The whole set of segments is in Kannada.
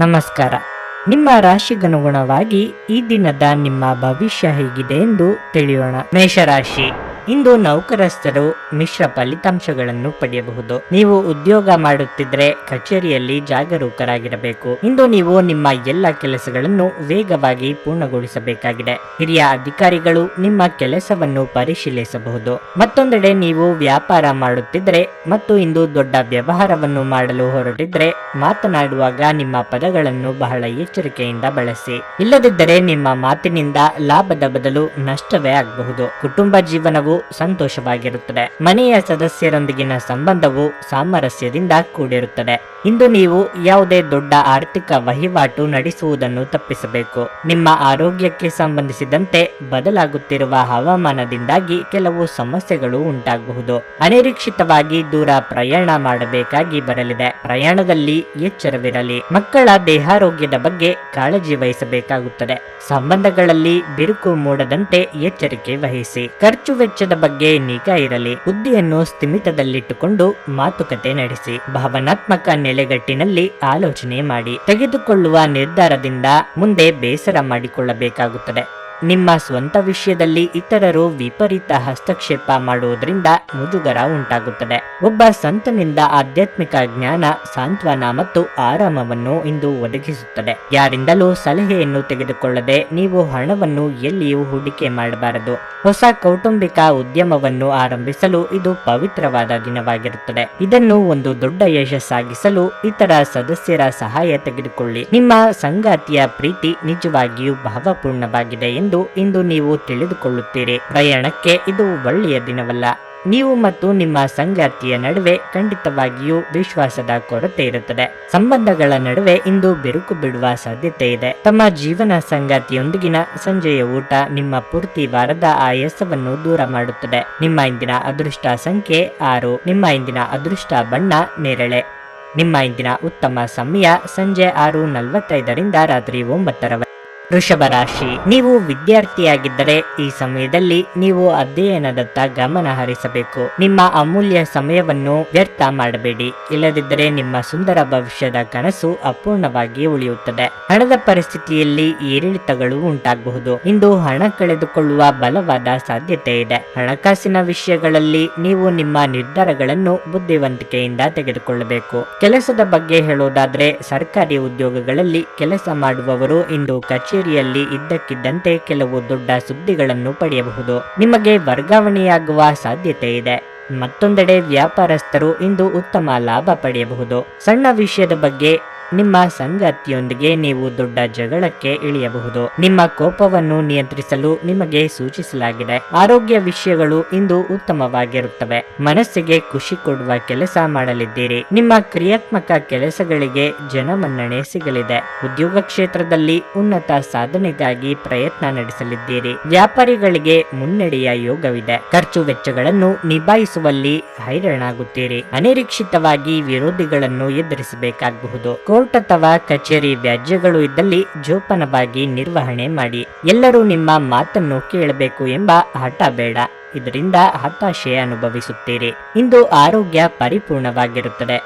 ನಮಸ್ಕಾರ. ನಿಮ್ಮ ರಾಶಿಗನುಗುಣವಾಗಿ ಈ ದಿನದ ನಿಮ್ಮ ಭವಿಷ್ಯ ಹೇಗಿದೆ ಎಂದು ತಿಳಿಯೋಣ. ಮೇಷರಾಶಿ, ಇಂದು ನೌಕರಸ್ಥರು ಮಿಶ್ರ ಫಲಿತಾಂಶಗಳನ್ನು ಪಡೆಯಬಹುದು. ನೀವು ಉದ್ಯೋಗ ಮಾಡುತ್ತಿದ್ರೆ ಕಚೇರಿಯಲ್ಲಿ ಜಾಗರೂಕರಾಗಿರಬೇಕು. ಇಂದು ನೀವು ನಿಮ್ಮ ಎಲ್ಲ ಕೆಲಸಗಳನ್ನು ವೇಗವಾಗಿ ಪೂರ್ಣಗೊಳಿಸಬೇಕಾಗಿದೆ. ಹಿರಿಯ ಅಧಿಕಾರಿಗಳು ನಿಮ್ಮ ಕೆಲಸವನ್ನು ಪರಿಶೀಲಿಸಬಹುದು. ಮತ್ತೊಂದೆಡೆ ನೀವು ವ್ಯಾಪಾರ ಮಾಡುತ್ತಿದ್ರೆ ಮತ್ತು ಇಂದು ದೊಡ್ಡ ವ್ಯವಹಾರವನ್ನು ಮಾಡಲು ಹೊರಟಿದ್ರೆ ಮಾತನಾಡುವಾಗ ನಿಮ್ಮ ಪದಗಳನ್ನು ಬಹಳ ಎಚ್ಚರಿಕೆಯಿಂದ ಬಳಸಿ. ಇಲ್ಲದಿದ್ದರೆ ನಿಮ್ಮ ಮಾತಿನಿಂದ ಲಾಭದ ಬದಲು ನಷ್ಟವೇ ಆಗಬಹುದು. ಕುಟುಂಬ ಜೀವನವು ಸಂತೋಷವಾಗಿರುತ್ತದೆ. ಮನೆಯ ಸದಸ್ಯರೊಂದಿಗಿನ ಸಂಬಂಧವು ಸಾಮರಸ್ಯದಿಂದ ಕೂಡಿರುತ್ತದೆ. ಇಂದು ನೀವು ಯಾವುದೇ ದೊಡ್ಡ ಆರ್ಥಿಕ ವಹಿವಾಟು ನಡೆಸುವುದನ್ನು ತಪ್ಪಿಸಬೇಕು. ನಿಮ್ಮ ಆರೋಗ್ಯಕ್ಕೆ ಸಂಬಂಧಿಸಿದಂತೆ ಬದಲಾಗುತ್ತಿರುವ ಹವಾಮಾನದಿಂದಾಗಿ ಕೆಲವು ಸಮಸ್ಯೆಗಳು ಉಂಟಾಗಬಹುದು. ಅನಿರೀಕ್ಷಿತವಾಗಿ ದೂರ ಪ್ರಯಾಣ ಮಾಡಬೇಕಾಗಿ ಬರಲಿದೆ. ಪ್ರಯಾಣದಲ್ಲಿ ಎಚ್ಚರವಿರಲಿ. ಮಕ್ಕಳ ದೇಹಾರೋಗ್ಯದ ಬಗ್ಗೆ ಕಾಳಜಿ ವಹಿಸಬೇಕಾಗುತ್ತದೆ. ಸಂಬಂಧಗಳಲ್ಲಿ ಬಿರುಕು ಮೂಡದಂತೆ ಎಚ್ಚರಿಕೆ ವಹಿಸಿ. ಖರ್ಚು ವೆಚ್ಚದ ಬಗ್ಗೆ ನಿಗಾ ಇರಲಿ. ಬುದ್ಧಿಯನ್ನು ಸ್ಥಿಮಿತದಲ್ಲಿಟ್ಟುಕೊಂಡು ಮಾತುಕತೆ ನಡೆಸಿ. ಭಾವನಾತ್ಮಕ ನೆಲೆಗಟ್ಟಿನಲ್ಲಿ ಆಲೋಚನೆ ಮಾಡಿ. ತೆಗೆದುಕೊಳ್ಳುವ ನಿರ್ಧಾರದಿಂದ ಮುಂದೆ ಬೇಸರ ಮಾಡಿಕೊಳ್ಳಬೇಕಾಗುತ್ತದೆ. ನಿಮ್ಮ ಸ್ವಂತ ವಿಷಯದಲ್ಲಿ ಇತರರು ವಿಪರೀತ ಹಸ್ತಕ್ಷೇಪ ಮಾಡುವುದರಿಂದ ಮುಜುಗರ ಉಂಟಾಗುತ್ತದೆ. ಒಬ್ಬ ಸಂತನಿಂದ ಆಧ್ಯಾತ್ಮಿಕ ಜ್ಞಾನ, ಸಾಂತ್ವನ ಮತ್ತು ಆರಾಮವನ್ನು ಇಂದು ಒದಗಿಸುತ್ತದೆ. ಯಾರಿಂದಲೂ ಸಲಹೆಯನ್ನು ತೆಗೆದುಕೊಳ್ಳದೆ ನೀವು ಹಣವನ್ನು ಎಲ್ಲಿಯೂ ಹೂಡಿಕೆ ಮಾಡಬಾರದು. ಹೊಸ ಕೌಟುಂಬಿಕ ಉದ್ಯಮವನ್ನು ಆರಂಭಿಸಲು ಇದು ಪವಿತ್ರವಾದ ದಿನವಾಗಿರುತ್ತದೆ. ಇದನ್ನು ಒಂದು ದೊಡ್ಡ ಯಶಸ್ಸಾಗಿಸಲು ಇತರ ಸದಸ್ಯರ ಸಹಾಯ ತೆಗೆದುಕೊಳ್ಳಿ. ನಿಮ್ಮ ಸಂಗಾತಿಯ ಪ್ರೀತಿ ನಿಜವಾಗಿಯೂ ಭಾವಪೂರ್ಣವಾಗಿದೆ ಎಂದು ಇಂದು ನೀವು ತಿಳಿದುಕೊಳ್ಳುತ್ತೀರಿ. ಪ್ರಯಾಣಕ್ಕೆ ಇದು ಒಳ್ಳೆಯ ದಿನವಲ್ಲ. ನೀವು ಮತ್ತು ನಿಮ್ಮ ಸಂಗಾತಿಯ ನಡುವೆ ಖಂಡಿತವಾಗಿಯೂ ವಿಶ್ವಾಸದ ಕೊರತೆ ಇರುತ್ತದೆ. ಸಂಬಂಧಗಳ ನಡುವೆ ಇಂದು ಬಿರುಕು ಬಿಡುವ ಸಾಧ್ಯತೆ ಇದೆ. ತಮ್ಮ ಜೀವನ ಸಂಗಾತಿಯೊಂದಿಗಿನ ಸಂಜೆಯ ಊಟ ನಿಮ್ಮ ಪೂರ್ತಿ ವಾರದ ಆಯಾಸವನ್ನು ದೂರ ಮಾಡುತ್ತದೆ. ನಿಮ್ಮ ಇಂದಿನ ಅದೃಷ್ಟ ಸಂಖ್ಯೆ 6. ನಿಮ್ಮ ಇಂದಿನ ಅದೃಷ್ಟ ಬಣ್ಣ ನೇರಳೆ. ನಿಮ್ಮ ಇಂದಿನ ಉತ್ತಮ ಸಮಯ ಸಂಜೆ 6:45ರಿಂದ ರಾತ್ರಿ 9:00. ವೃಷಭ ರಾಶಿ, ನೀವು ವಿದ್ಯಾರ್ಥಿಯಾಗಿದ್ದರೆ ಈ ಸಮಯದಲ್ಲಿ ನೀವು ಅಧ್ಯಯನದತ್ತ ಗಮನ ಹರಿಸಬೇಕು. ನಿಮ್ಮ ಅಮೂಲ್ಯ ಸಮಯವನ್ನು ವ್ಯರ್ಥ ಮಾಡಬೇಡಿ. ಇಲ್ಲದಿದ್ದರೆ ನಿಮ್ಮ ಸುಂದರ ಭವಿಷ್ಯದ ಕನಸು ಅಪೂರ್ಣವಾಗಿ ಉಳಿಯುತ್ತದೆ. ಹಣದ ಪರಿಸ್ಥಿತಿಯಲ್ಲಿ ಏರಿಳಿತಗಳು ಉಂಟಾಗಬಹುದು. ಇಂದು ಹಣ ಕಳೆದುಕೊಳ್ಳುವ ಬಲವಾದ ಸಾಧ್ಯತೆ ಇದೆ. ಹಣಕಾಸಿನ ವಿಷಯಗಳಲ್ಲಿ ನೀವು ನಿಮ್ಮ ನಿರ್ಧಾರಗಳನ್ನು ಬುದ್ಧಿವಂತಿಕೆಯಿಂದ ತೆಗೆದುಕೊಳ್ಳಬೇಕು. ಕೆಲಸದ ಬಗ್ಗೆ ಹೇಳೋದಾದ್ರೆ ಸರ್ಕಾರಿ ಉದ್ಯೋಗಗಳಲ್ಲಿ ಕೆಲಸ ಮಾಡುವವರು ಇಂದು ಕಚೇರಿಯಲ್ಲಿ ಇದ್ದಕ್ಕಿದ್ದಂತೆ ಕೆಲವು ದೊಡ್ಡ ಸುದ್ದಿಗಳನ್ನು ಪಡೆಯಬಹುದು. ನಿಮಗೆ ವರ್ಗಾವಣೆಯಾಗುವ ಸಾಧ್ಯತೆ ಇದೆ. ಮತ್ತೊಂದೆಡೆ ವ್ಯಾಪಾರಸ್ಥರು ಇಂದು ಉತ್ತಮ ಲಾಭ ಪಡೆಯಬಹುದು. ಸಣ್ಣ ವಿಷಯದ ಬಗ್ಗೆ ನಿಮ್ಮ ಸಂಗಾತಿಯೊಂದಿಗೆ ನೀವು ದೊಡ್ಡ ಜಗಳಕ್ಕೆ ಇಳಿಯಬಹುದು. ನಿಮ್ಮ ಕೋಪವನ್ನು ನಿಯಂತ್ರಿಸಲು ನಿಮಗೆ ಸೂಚಿಸಲಾಗಿದೆ. ಆರೋಗ್ಯ ವಿಷಯಗಳು ಇಂದು ಉತ್ತಮವಾಗಿರುತ್ತವೆ. ಮನಸ್ಸಿಗೆ ಖುಷಿ ಕೊಡುವ ಕೆಲಸ ಮಾಡಲಿದ್ದೀರಿ. ನಿಮ್ಮ ಕ್ರಿಯಾತ್ಮಕ ಕೆಲಸಗಳಿಗೆ ಜನಮನ್ನಣೆ ಸಿಗಲಿದೆ. ಉದ್ಯೋಗ ಕ್ಷೇತ್ರದಲ್ಲಿ ಉನ್ನತ ಸಾಧನೆಗಾಗಿ ಪ್ರಯತ್ನ ನಡೆಸಲಿದ್ದೀರಿ. ವ್ಯಾಪಾರಿಗಳಿಗೆ ಮುನ್ನಡೆಯ ಯೋಗವಿದೆ. ಖರ್ಚು ವೆಚ್ಚಗಳನ್ನು ನಿಭಾಯಿಸುವಲ್ಲಿ ಹೈರಾಣಾಗುತ್ತೀರಿ. ಅನಿರೀಕ್ಷಿತವಾಗಿ ವಿರೋಧಿಗಳನ್ನು ಎದುರಿಸಬೇಕಾಗಬಹುದು. ಕೋರ್ಟ್ ಅಥವಾ ಕಚೇರಿ ವ್ಯಾಜ್ಯಗಳು ಇದ್ದಲ್ಲಿ ಜೋಪಾನವಾಗಿ ನಿರ್ವಹಣೆ ಮಾಡಿ. ಎಲ್ಲರೂ ನಿಮ್ಮ ಮಾತನ್ನು ಕೇಳಬೇಕು ಎಂಬ ಹಠ ಬೇಡ. ಇದರಿಂದ ಹತಾಶೆ ಅನುಭವಿಸುತ್ತೀರಿ. ಇಂದು ಆರೋಗ್ಯ ಪರಿಪೂರ್ಣವಾಗಿರುತ್ತದೆ.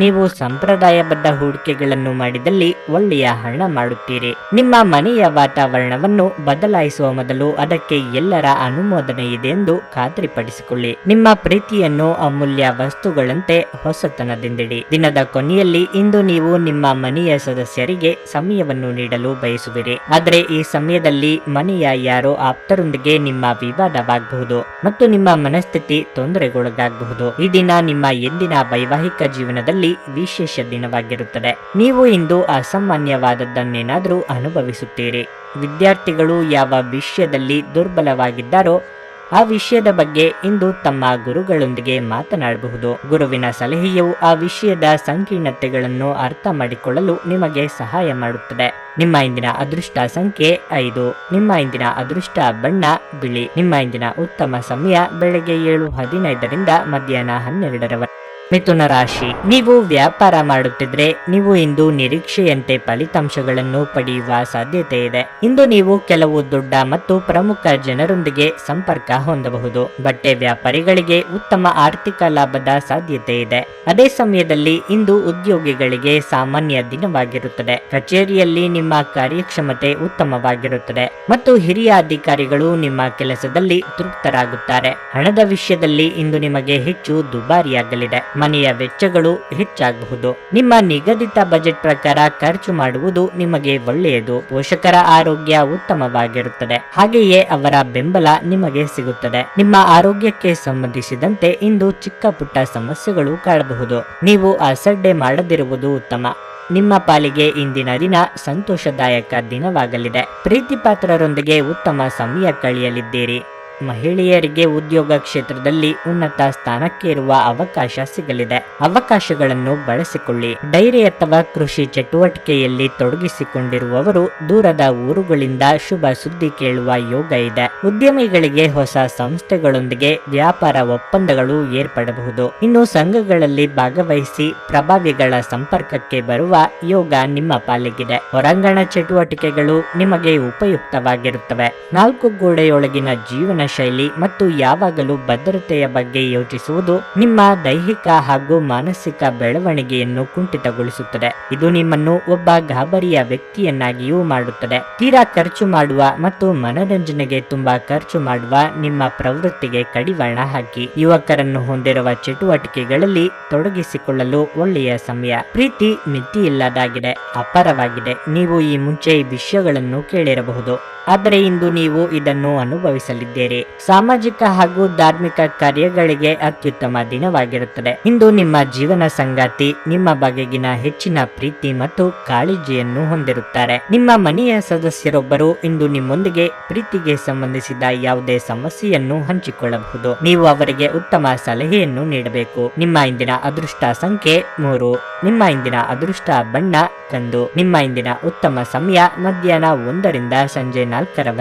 ನೀವು ಸಂಪ್ರದಾಯಬದ್ಧ ಹೂಡಿಕೆಗಳನ್ನು ಮಾಡಿದಲ್ಲಿ ಒಳ್ಳೆಯ ಹಣ ಮಾಡುತ್ತೀರಿ. ನಿಮ್ಮ ಮನೆಯ ವಾತಾವರಣವನ್ನು ಬದಲಾಯಿಸುವ ಮೊದಲು ಅದಕ್ಕೆ ಎಲ್ಲರ ಅನುಮೋದನೆ ಇದೆ ಎಂದು ಖಾತ್ರಿಪಡಿಸಿಕೊಳ್ಳಿ. ನಿಮ್ಮ ಪ್ರೀತಿಯನ್ನು ಅಮೂಲ್ಯ ವಸ್ತುಗಳಂತೆ ಹೊಸತನದಿಂದಿಡಿ. ದಿನದ ಕೊನೆಯಲ್ಲಿ ಇಂದು ನೀವು ನಿಮ್ಮ ಮನೆಯ ಸದಸ್ಯರಿಗೆ ಸಮಯವನ್ನು ನೀಡಲು ಬಯಸುವಿರಿ. ಆದರೆ ಈ ಸಮಯದಲ್ಲಿ ಮನೆಯ ಯಾರೋ ಆಪ್ತರೊಂದಿಗೆ ನಿಮ್ಮ ವಿವಾದವಾಗಬಹುದು ಮತ್ತು ನಿಮ್ಮ ಮನಸ್ಥಿತಿ ತೊಂದರೆಗೊಳಗಾಗಬಹುದು. ಈ ದಿನ ನಿಮ್ಮ ಎಂದಿನ ವೈವಾಹಿಕ ಜೀವನದಲ್ಲಿ ವಿಶೇಷ ದಿನವಾಗಿರುತ್ತದೆ. ನೀವು ಇಂದು ಅಸಾಮಾನ್ಯವಾದದ್ದನ್ನೇನಾದರೂ ಅನುಭವಿಸುತ್ತೀರಿ. ವಿದ್ಯಾರ್ಥಿಗಳು ಯಾವ ವಿಷಯದಲ್ಲಿ ದುರ್ಬಲವಾಗಿದ್ದಾರೋ ಆ ವಿಷಯದ ಬಗ್ಗೆ ಇಂದು ತಮ್ಮ ಗುರುಗಳೊಂದಿಗೆ ಮಾತನಾಡಬಹುದು. ಗುರುವಿನ ಸಲಹೆಯು ಆ ವಿಷಯದ ಸಂಕೀರ್ಣತೆಗಳನ್ನು ಅರ್ಥ ಮಾಡಿಕೊಳ್ಳಲು ನಿಮಗೆ ಸಹಾಯ ಮಾಡುತ್ತದೆ. ನಿಮ್ಮ ಇಂದಿನ ಅದೃಷ್ಟ ಸಂಖ್ಯೆ 5. ನಿಮ್ಮ ಇಂದಿನ ಅದೃಷ್ಟ ಬಣ್ಣ ಬಿಳಿ. ನಿಮ್ಮ ಇಂದಿನ ಉತ್ತಮ ಸಮಯ ಬೆಳಗ್ಗೆ 7:15ರಿಂದ ಮಧ್ಯಾಹ್ನ 12:00. ಮಿಥುನ ರಾಶಿ, ನೀವು ವ್ಯಾಪಾರ ಮಾಡುತ್ತಿದ್ರೆ ನೀವು ಇಂದು ನಿರೀಕ್ಷೆಯಂತೆ ಫಲಿತಾಂಶಗಳನ್ನು ಪಡೆಯುವ ಸಾಧ್ಯತೆ ಇದೆ. ಇಂದು ನೀವು ಕೆಲವು ದೊಡ್ಡ ಮತ್ತು ಪ್ರಮುಖ ಜನರೊಂದಿಗೆ ಸಂಪರ್ಕ ಹೊಂದಬಹುದು. ಬಟ್ಟೆ ವ್ಯಾಪಾರಿಗಳಿಗೆ ಉತ್ತಮ ಆರ್ಥಿಕ ಲಾಭದ ಸಾಧ್ಯತೆ ಇದೆ. ಅದೇ ಸಮಯದಲ್ಲಿ ಇಂದು ಉದ್ಯೋಗಿಗಳಿಗೆ ಸಾಮಾನ್ಯ ದಿನವಾಗಿರುತ್ತದೆ. ಕಚೇರಿಯಲ್ಲಿ ನಿಮ್ಮ ಕಾರ್ಯಕ್ಷಮತೆ ಉತ್ತಮವಾಗಿರುತ್ತದೆ ಮತ್ತು ಹಿರಿಯ ಅಧಿಕಾರಿಗಳು ನಿಮ್ಮ ಕೆಲಸದಲ್ಲಿ ತೃಪ್ತರಾಗುತ್ತಾರೆ. ಹಣದ ವಿಷಯದಲ್ಲಿ ಇಂದು ನಿಮಗೆ ಹೆಚ್ಚು ದುಬಾರಿಯಾಗಲಿದೆ. ಮನೆಯ ವೆಚ್ಚಗಳು ಹೆಚ್ಚಾಗಬಹುದು. ನಿಮ್ಮ ನಿಗದಿತ ಬಜೆಟ್ ಪ್ರಕಾರ ಖರ್ಚು ಮಾಡುವುದು ನಿಮಗೆ ಒಳ್ಳೆಯದು. ಪೋಷಕರ ಆರೋಗ್ಯ ಉತ್ತಮವಾಗಿರುತ್ತದೆ, ಹಾಗೆಯೇ ಅವರ ಬೆಂಬಲ ನಿಮಗೆ ಸಿಗುತ್ತದೆ. ನಿಮ್ಮ ಆರೋಗ್ಯಕ್ಕೆ ಸಂಬಂಧಿಸಿದಂತೆ ಇಂದು ಚಿಕ್ಕ ಪುಟ್ಟ ಸಮಸ್ಯೆಗಳು ಕಾಡಬಹುದು. ನೀವು ಅಸಡ್ಡೆ ಮಾಡದಿರುವುದು ಉತ್ತಮ. ನಿಮ್ಮ ಪಾಲಿಗೆ ಇಂದಿನ ದಿನ ಸಂತೋಷದಾಯಕ ದಿನವಾಗಲಿದೆ. ಪ್ರೀತಿ ಪಾತ್ರರೊಂದಿಗೆ ಉತ್ತಮ ಸಮಯ ಕಳೆಯಲಿದ್ದೀರಿ. ಮಹಿಳೆಯರಿಗೆ ಉದ್ಯೋಗ ಕ್ಷೇತ್ರದಲ್ಲಿ ಉನ್ನತ ಸ್ಥಾನಕ್ಕೇರುವ ಅವಕಾಶ ಸಿಗಲಿದೆ. ಅವಕಾಶಗಳನ್ನು ಬಳಸಿಕೊಳ್ಳಿ. ಡೈರಿ ಅಥವಾ ಕೃಷಿ ಚಟುವಟಿಕೆಯಲ್ಲಿ ತೊಡಗಿಸಿಕೊಂಡಿರುವವರು ದೂರದ ಊರುಗಳಿಂದ ಶುಭ ಸುದ್ದಿ ಕೇಳುವ ಯೋಗ ಇದೆ. ಉದ್ಯಮಿಗಳಿಗೆ ಹೊಸ ಸಂಸ್ಥೆಗಳೊಂದಿಗೆ ವ್ಯಾಪಾರ ಒಪ್ಪಂದಗಳು ಏರ್ಪಡಬಹುದು. ಇನ್ನು ಸಂಘಗಳಲ್ಲಿ ಭಾಗವಹಿಸಿ ಪ್ರಭಾವಿಗಳ ಸಂಪರ್ಕಕ್ಕೆ ಬರುವ ಯೋಗ ನಿಮ್ಮ ಪಾಲಿಗಿದೆ. ಹೊರಾಂಗಣ ಚಟುವಟಿಕೆಗಳು ನಿಮಗೆ ಉಪಯುಕ್ತವಾಗಿರುತ್ತವೆ. ನಾಲ್ಕು ಗೋಡೆಯೊಳಗಿನ ಜೀವನ ಶೈಲಿ ಮತ್ತು ಯಾವಾಗಲೂ ಭದ್ರತೆಯ ಬಗ್ಗೆ ಯೋಚಿಸುವುದು ನಿಮ್ಮ ದೈಹಿಕ ಹಾಗೂ ಮಾನಸಿಕ ಬೆಳವಣಿಗೆಯನ್ನು ಕುಂಠಿತಗೊಳಿಸುತ್ತದೆ. ಇದು ನಿಮ್ಮನ್ನು ಒಬ್ಬ ಗಾಬರಿಯ ವ್ಯಕ್ತಿಯನ್ನಾಗಿಯೂ ಮಾಡುತ್ತದೆ. ತೀರಾ ಖರ್ಚು ಮಾಡುವ ಮತ್ತು ಮನರಂಜನೆಗೆ ತುಂಬಾ ಖರ್ಚು ಮಾಡುವ ನಿಮ್ಮ ಪ್ರವೃತ್ತಿಗೆ ಕಡಿವಾಣ ಹಾಕಿ. ಯುವಕರನ್ನು ಹೊಂದಿರುವ ಚಟುವಟಿಕೆಗಳಲ್ಲಿ ತೊಡಗಿಸಿಕೊಳ್ಳಲು ಒಳ್ಳೆಯ ಸಮಯ. ಪ್ರೀತಿ ಮಿತಿಯಿಲ್ಲದಾಗಿದೆ, ಅಪಾರವಾಗಿದೆ. ನೀವು ಈ ಮುಂಚೆ ಈ ವಿಷಯಗಳನ್ನು ಕೇಳಿರಬಹುದು, ಆದರೆ ಇಂದು ನೀವು ಇದನ್ನು ಅನುಭವಿಸಲಿದ್ದೀರಿ. ಸಾಮಾಜಿಕ ಹಾಗೂ ಧಾರ್ಮಿಕ ಕಾರ್ಯಗಳಿಗೆ ಅತ್ಯುತ್ತಮ ದಿನವಾಗಿರುತ್ತದೆ. ಇಂದು ನಿಮ್ಮ ಜೀವನ ಸಂಗಾತಿ ನಿಮ್ಮ ಬಗೆಗಿನ ಹೆಚ್ಚಿನ ಪ್ರೀತಿ ಮತ್ತು ಕಾಳಜಿಯನ್ನು ಹೊಂದಿರುತ್ತಾರೆ. ನಿಮ್ಮ ಮನೆಯ ಸದಸ್ಯರೊಬ್ಬರು ಇಂದು ನಿಮ್ಮೊಂದಿಗೆ ಪ್ರೀತಿಗೆ ಸಂಬಂಧಿಸಿದ ಯಾವುದೇ ಸಮಸ್ಯೆಯನ್ನು ಹಂಚಿಕೊಳ್ಳಬಹುದು. ನೀವು ಅವರಿಗೆ ಉತ್ತಮ ಸಲಹೆಯನ್ನು ನೀಡಬೇಕು. ನಿಮ್ಮ ಇಂದಿನ ಅದೃಷ್ಟ ಸಂಖ್ಯೆ 3. ನಿಮ್ಮ ಇಂದಿನ ಅದೃಷ್ಟ ಬಣ್ಣ ಕಂದು. ನಿಮ್ಮ ಇಂದಿನ ಉತ್ತಮ ಸಮಯ ಮಧ್ಯಾಹ್ನ 1 ರಿಂದ ಸಂಜೆ 4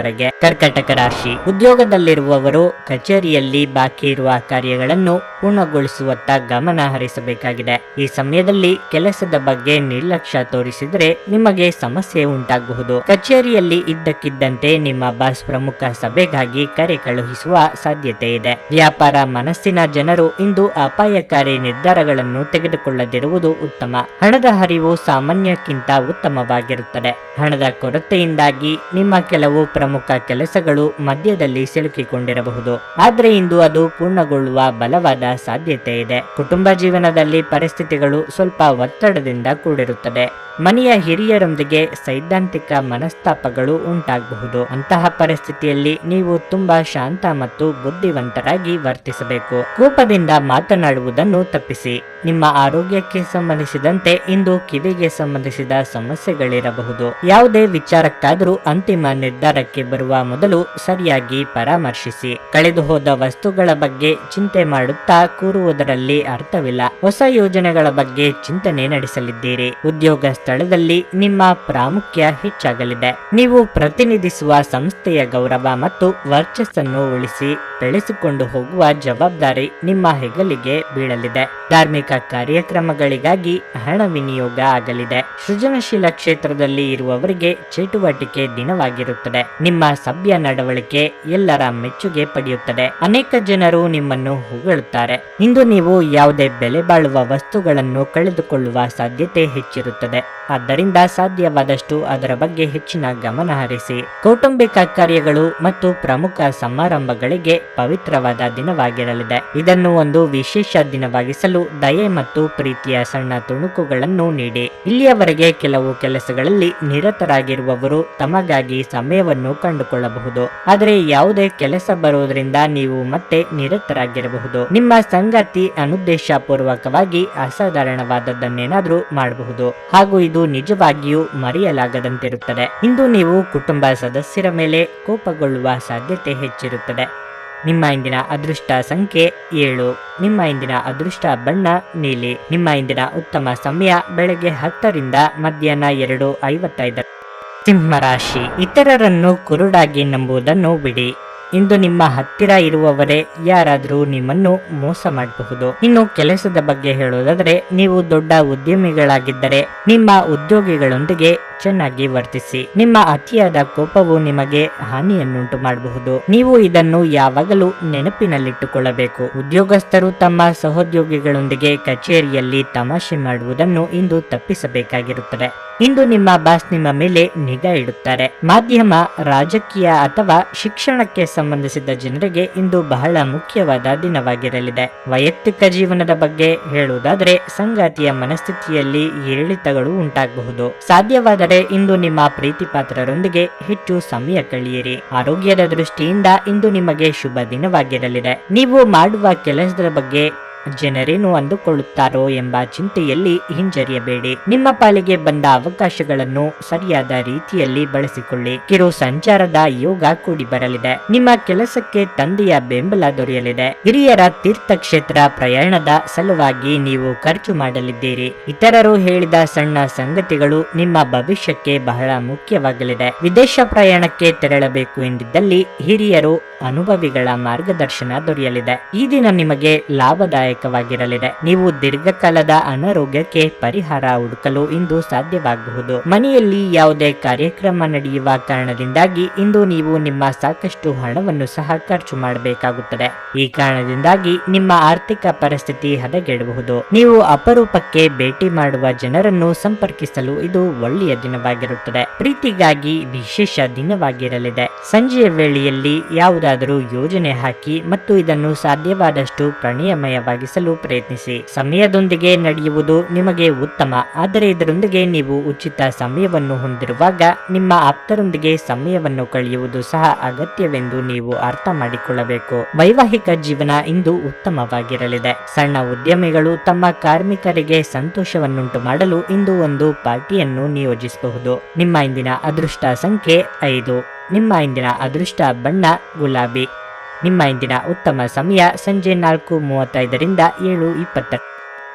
ಕರ್ಕಟಕ ರಾಶಿ, ಉದ್ಯೋಗದಲ್ಲಿರುವವರು ಕಚೇರಿಯಲ್ಲಿ ಬಾಕಿ ಇರುವ ಕಾರ್ಯಗಳನ್ನು ಪೂರ್ಣಗೊಳಿಸುವತ್ತ ಗಮನ ಹರಿಸಬೇಕಾಗಿದೆ. ಈ ಸಮಯದಲ್ಲಿ ಕೆಲಸದ ಬಗ್ಗೆ ನಿರ್ಲಕ್ಷ್ಯ ತೋರಿಸಿದರೆ ನಿಮಗೆ ಸಮಸ್ಯೆ ಉಂಟಾಗಬಹುದು. ಕಚೇರಿಯಲ್ಲಿ ಇದ್ದಕ್ಕಿದ್ದಂತೆ ನಿಮ್ಮ ಬಾಸ್ ಪ್ರಮುಖ ಸಭೆಗಾಗಿ ಕರೆ ಕಳುಹಿಸುವ ಸಾಧ್ಯತೆ ಇದೆ. ವ್ಯಾಪಾರ ಮನಸ್ಸಿನ ಜನರು ಇಂದು ಅಪಾಯಕಾರಿ ನಿರ್ಧಾರಗಳನ್ನು ತೆಗೆದುಕೊಳ್ಳದಿರುವುದು ಉತ್ತಮ. ಹಣದ ಹರಿವು ಸಾಮಾನ್ಯಕ್ಕಿಂತ ಉತ್ತಮವಾಗಿರುತ್ತದೆ. ಹಣದ ಕೊರತೆಯಿಂದಾಗಿ ನಿಮ್ಮ ಕೆಲವು ಪ್ರಮುಖ ಕೆಲಸಗಳು ಮಧ್ಯದಲ್ಲಿ ಸಿಲುಕಿಕೊಂಡಿರಬಹುದು, ಆದರೆ ಇಂದು ಅದು ಪೂರ್ಣಗೊಳ್ಳುವ ಬಲವಾದ ಸಾಧ್ಯತೆ ಇದೆ. ಕುಟುಂಬ ಜೀವನದಲ್ಲಿ ಪರಿಸ್ಥಿತಿಗಳು ಸ್ವಲ್ಪ ಒತ್ತಡದಿಂದ ಕೂಡಿರುತ್ತದೆ. ಮನೆಯ ಹಿರಿಯರೊಂದಿಗೆ ಸೈದ್ಧಾಂತಿಕ ಮನಸ್ತಾಪಗಳು ಉಂಟಾಗಬಹುದು. ಅಂತಹ ಪರಿಸ್ಥಿತಿಯಲ್ಲಿ ನೀವು ತುಂಬಾ ಶಾಂತ ಮತ್ತು ಬುದ್ಧಿವಂತರಾಗಿ ವರ್ತಿಸಬೇಕು. ಕೋಪದಿಂದ ಮಾತನಾಡುವುದನ್ನು ತಪ್ಪಿಸಿ. ನಿಮ್ಮ ಆರೋಗ್ಯಕ್ಕೆ ಸಂಬಂಧಿಸಿದಂತೆ ಇಂದು ಕಿವಿಗೆ ಸಂಬಂಧಿಸಿದ ಸಮಸ್ಯೆಗಳಿರಬಹುದು. ಯಾವುದೇ ವಿಚಾರಕ್ಕಾದರೂ ಅಂತಿಮ ನಿರ್ಧಾರಕ್ಕೆ ಬರುವ ಮೊದಲು ಸರಿಯಾಗಿ ಪರಾಮರ್ಶಿಸಿ. ಕಳೆದು ಹೋದ ವಸ್ತುಗಳ ಬಗ್ಗೆ ಚಿಂತೆ ಮಾಡುತ್ತಾ ಕೂರುವುದರಲ್ಲಿ ಅರ್ಥವಿಲ್ಲ. ಹೊಸ ಯೋಜನೆಗಳ ಬಗ್ಗೆ ಚಿಂತನೆ ನಡೆಸಲಿದ್ದೀರಿ. ಉದ್ಯೋಗ ಸ್ಥಳದಲ್ಲಿ ನಿಮ್ಮ ಪ್ರಾಮುಖ್ಯ ಹೆಚ್ಚಾಗಲಿದೆ. ನೀವು ಪ್ರತಿನಿಧಿಸುವ ಸಂಸ್ಥೆಯ ಗೌರವ ಮತ್ತು ವರ್ಚಸ್ಸನ್ನು ಉಳಿಸಿ ಬೆಳೆಸಿಕೊಂಡು ಹೋಗುವ ಜವಾಬ್ದಾರಿ ನಿಮ್ಮ ಹೆಗಲಿಗೆ ಬೀಳಲಿದೆ. ಧಾರ್ಮಿಕ ಕಾರ್ಯಕ್ರಮಗಳಿಗಾಗಿ ಹಣ ವಿನಿಯೋಗ ಆಗಲಿದೆ. ಸೃಜನಶೀಲ ಕ್ಷೇತ್ರದಲ್ಲಿ ಇರುವವರಿಗೆ ಚಟುವಟಿಕೆ ದಿನವಾಗಿರುತ್ತದೆ. ನಿಮ್ಮ ಸಭ್ಯ ನಡವಳಿಕೆ ಎಲ್ಲರ ಮೆಚ್ಚುಗೆ ಪಡೆಯುತ್ತದೆ. ಅನೇಕ ಜನರು ನಿಮ್ಮನ್ನು ಹೊಗಳುತ್ತಾರೆ. ಇಂದು ನೀವು ಯಾವುದೇ ಬೆಲೆ ಬಾಳುವ ವಸ್ತುಗಳನ್ನು ಕಳೆದುಕೊಳ್ಳುವ ಸಾಧ್ಯತೆ ಹೆಚ್ಚಿರುತ್ತದೆ. ಆದ್ದರಿಂದ ಸಾಧ್ಯವಾದಷ್ಟು ಅದರ ಬಗ್ಗೆ ಹೆಚ್ಚಿನ ಗಮನ ಹರಿಸಿ. ಕೌಟುಂಬಿಕ ಕಾರ್ಯಗಳು ಮತ್ತು ಪ್ರಮುಖ ಸಮಾರಂಭಗಳಿಗೆ ಪವಿತ್ರವಾದ ದಿನವಾಗಿರಲಿದೆ. ಇದನ್ನು ಒಂದು ವಿಶೇಷ ದಿನವಾಗಿಸಲು ದಯೆ ಮತ್ತು ಪ್ರೀತಿಯ ಸಣ್ಣ ತುಣುಕುಗಳನ್ನು ನೀಡಿ. ಇಲ್ಲಿಯವರೆಗೆ ಕೆಲವು ಕೆಲಸಗಳಲ್ಲಿ ನಿರತರಾಗಿರುವವರು ತಮಗಾಗಿ ಸಮಯವನ್ನು ಕಂಡುಕೊಳ್ಳಬಹುದು, ಆದರೆ ಯಾವುದೇ ಕೆಲಸ ಬರುವುದರಿಂದ ನೀವು ಮತ್ತೆ ನಿರತರಾಗಿರಬಹುದು. ನಿಮ್ಮ ಸಂಗಾತಿ ಅನುದ್ದೇಶಪೂರ್ವಕವಾಗಿ ಅಸಾಧಾರಣವಾದದ್ದನ್ನೇನಾದ್ರೂ ಮಾಡಬಹುದು, ಹಾಗೂ ಇದು ನಿಜವಾಗಿಯೂ ಮರೆಯಲಾಗದಂತಿರುತ್ತದೆ. ಇಂದು ನೀವು ಕುಟುಂಬ ಸದಸ್ಯರ ಮೇಲೆ ಕೋಪಗೊಳ್ಳುವ ಸಾಧ್ಯತೆ ಹೆಚ್ಚಿರುತ್ತದೆ. ನಿಮ್ಮ ಇಂದಿನ ಅದೃಷ್ಟ ಸಂಖ್ಯೆ 7. ನಿಮ್ಮ ಇಂದಿನ ಅದೃಷ್ಟ ಬಣ್ಣ ನೀಲಿ. ನಿಮ್ಮ ಇಂದಿನ ಉತ್ತಮ ಸಮಯ ಬೆಳಗ್ಗೆ 10 ರಿಂದ ಮಧ್ಯಾಹ್ನ 2:55. ಸಿಂಹರಾಶಿ, ಇತರರನ್ನು ಕುರುಡಾಗಿ ನಂಬುವುದನ್ನು ಬಿಡಿ. ಇಂದು ನಿಮ್ಮ ಹತ್ತಿರ ಇರುವವರೇ ಯಾರಾದರೂ ನಿಮ್ಮನ್ನು ಮೋಸ ಮಾಡಬಹುದು. ಇನ್ನು ಕೆಲಸದ ಬಗ್ಗೆ ಹೇಳೋದಾದ್ರೆ, ನೀವು ದೊಡ್ಡ ಉದ್ಯಮಿಗಳಾಗಿದ್ದರೆ ನಿಮ್ಮ ಉದ್ಯೋಗಿಗಳೊಂದಿಗೆ ಚೆನ್ನಾಗಿ ವರ್ತಿಸಿ. ನಿಮ್ಮ ಅತಿಯಾದ ಕೋಪವು ನಿಮಗೆ ಹಾನಿಯನ್ನುಂಟು ಮಾಡಬಹುದು. ನೀವು ಇದನ್ನು ಯಾವಾಗಲೂ ನೆನಪಿನಲ್ಲಿಟ್ಟುಕೊಳ್ಳಬೇಕು. ಉದ್ಯೋಗಸ್ಥರು ತಮ್ಮ ಸಹೋದ್ಯೋಗಿಗಳೊಂದಿಗೆ ಕಚೇರಿಯಲ್ಲಿ ತಮಾಷೆ ಮಾಡುವುದನ್ನು ಇಂದು ತಪ್ಪಿಸಬೇಕಾಗಿರುತ್ತದೆ. ಇಂದು ನಿಮ್ಮ ಬಾಸ್ ನಿಮ್ಮ ಮೇಲೆ ನಿಗಾ ಇಡುತ್ತಾರೆ. ಮಾಧ್ಯಮ, ರಾಜಕೀಯ ಅಥವಾ ಶಿಕ್ಷಣಕ್ಕೆ ಸಂಬಂಧಿಸಿದ ಜನರಿಗೆ ಇಂದು ಬಹಳ ಮುಖ್ಯವಾದ ದಿನವಾಗಿರಲಿದೆ. ವೈಯಕ್ತಿಕ ಜೀವನದ ಬಗ್ಗೆ ಹೇಳುವುದಾದರೆ, ಸಂಗಾತಿಯ ಮನಸ್ಥಿತಿಯಲ್ಲಿ ಏರಿಳಿತಗಳು ಉಂಟಾಗಬಹುದು. ಸಾಧ್ಯವಾದರೆ ಇಂದು ನಿಮ್ಮ ಪ್ರೀತಿ ಪಾತ್ರರೊಂದಿಗೆ ಹೆಚ್ಚು ಸಮಯ ಕಳೆಯಿರಿ. ಆರೋಗ್ಯದ ದೃಷ್ಟಿಯಿಂದ ಇಂದು ನಿಮಗೆ ಶುಭ ದಿನವಾಗಿರಲಿದೆ. ನೀವು ಮಾಡುವ ಕೆಲಸದ ಬಗ್ಗೆ ಜನರೇನು ಅಂದುಕೊಳ್ಳುತ್ತಾರೋ ಎಂಬ ಚಿಂತೆಯಲ್ಲಿ ಹಿಂಜರಿಯಬೇಡಿ. ನಿಮ್ಮ ಪಾಲಿಗೆ ಬಂದ ಅವಕಾಶಗಳನ್ನು ಸರಿಯಾದ ರೀತಿಯಲ್ಲಿ ಬಳಸಿಕೊಳ್ಳಿ. ಕಿರು ಸಂಚಾರದ ಯೋಗ ಕೂಡಿ ಬರಲಿದೆ. ನಿಮ್ಮ ಕೆಲಸಕ್ಕೆ ತಂದೆಯ ಬೆಂಬಲ ದೊರೆಯಲಿದೆ. ಹಿರಿಯರ ತೀರ್ಥಕ್ಷೇತ್ರ ಪ್ರಯಾಣದ ಸಲುವಾಗಿ ನೀವು ಖರ್ಚು ಮಾಡಲಿದ್ದೀರಿ. ಇತರರು ಹೇಳಿದ ಸಣ್ಣ ಸಂಗತಿಗಳು ನಿಮ್ಮ ಭವಿಷ್ಯಕ್ಕೆ ಬಹಳ ಮುಖ್ಯವಾಗಲಿದೆ. ವಿದೇಶ ಪ್ರಯಾಣಕ್ಕೆ ತೆರಳಬೇಕು ಎಂದಿದ್ದಲ್ಲಿ ಹಿರಿಯರು ಅನುಭವಿಗಳ ಮಾರ್ಗದರ್ಶನ ದೊರೆಯಲಿದೆ. ಈ ದಿನ ನಿಮಗೆ ಲಾಭದಾಯಕವಾಗಿರಲಿದೆ. ನೀವು ದೀರ್ಘಕಾಲದ ಅನಾರೋಗ್ಯಕ್ಕೆ ಪರಿಹಾರ ಹುಡುಕಲು ಇಂದು ಸಾಧ್ಯವಾಗಬಹುದು. ಮನೆಯಲ್ಲಿ ಯಾವುದೇ ಕಾರ್ಯಕ್ರಮ ನಡೆಯುವ ಕಾರಣದಿಂದಾಗಿ ಇಂದು ನೀವು ನಿಮ್ಮ ಸಾಕಷ್ಟು ಹಣವನ್ನು ಸಹ ಖರ್ಚು ಮಾಡಬೇಕಾಗುತ್ತದೆ. ಈ ಕಾರಣದಿಂದಾಗಿ ನಿಮ್ಮ ಆರ್ಥಿಕ ಪರಿಸ್ಥಿತಿ ಹದಗೆಡಬಹುದು. ನೀವು ಅಪರೂಪಕ್ಕೆ ಭೇಟಿ ಮಾಡುವ ಜನರನ್ನು ಸಂಪರ್ಕಿಸಲು ಇದು ಒಳ್ಳೆಯ ದಿನವಾಗಿರುತ್ತದೆ. ಪ್ರೀತಿಗಾಗಿ ವಿಶೇಷ ದಿನವಾಗಿರಲಿದೆ. ಸಂಜೆಯ ವೇಳೆಯಲ್ಲಿ ಯಾವುದಾದರೂ ಯೋಜನೆ ಹಾಕಿ ಮತ್ತು ಇದನ್ನು ಸಾಧ್ಯವಾದಷ್ಟು ಪ್ರಣಯಮಯವಾಗಿಸಲು ಪ್ರಯತ್ನಿಸಿ. ಸಮಯದೊಂದಿಗೆ ನಡೆಯುವುದು ನಿಮಗೆ ಉತ್ತಮ, ಆದರೆ ಇದರೊಂದಿಗೆ ನೀವು ಉಚಿತ ಸಮಯವನ್ನು ಹೊಂದಿರುವಾಗ ನಿಮ್ಮ ಆಪ್ತರೊಂದಿಗೆ ಸಮಯವನ್ನು ಕಳೆಯುವುದು ಸಹ ಅಗತ್ಯವೆಂದು ನೀವು ಅರ್ಥ ಮಾಡಿಕೊಳ್ಳಬೇಕು. ವೈವಾಹಿಕ ಜೀವನ ಇಂದು ಉತ್ತಮವಾಗಿರಲಿದೆ. ಸಣ್ಣ ಉದ್ಯಮಿಗಳು ತಮ್ಮ ಕಾರ್ಮಿಕರಿಗೆ ಸಂತೋಷವನ್ನುಂಟು ಮಾಡಲು ಇಂದು ಒಂದು ಪಾರ್ಟಿಯನ್ನು ನಿಯೋಜಿಸಬಹುದು. ನಿಮ್ಮ ಇಂದಿನ ಅದೃಷ್ಟ ಸಂಖ್ಯೆ 5. ನಿಮ್ಮ ಇಂದಿನ ಅದೃಷ್ಟ ಬಣ್ಣ ಗುಲಾಬಿ. ನಿಮ್ಮ ಇಂದಿನ ಉತ್ತಮ ಸಮಯ ಸಂಜೆ 4:35ರಿಂದ 7:20.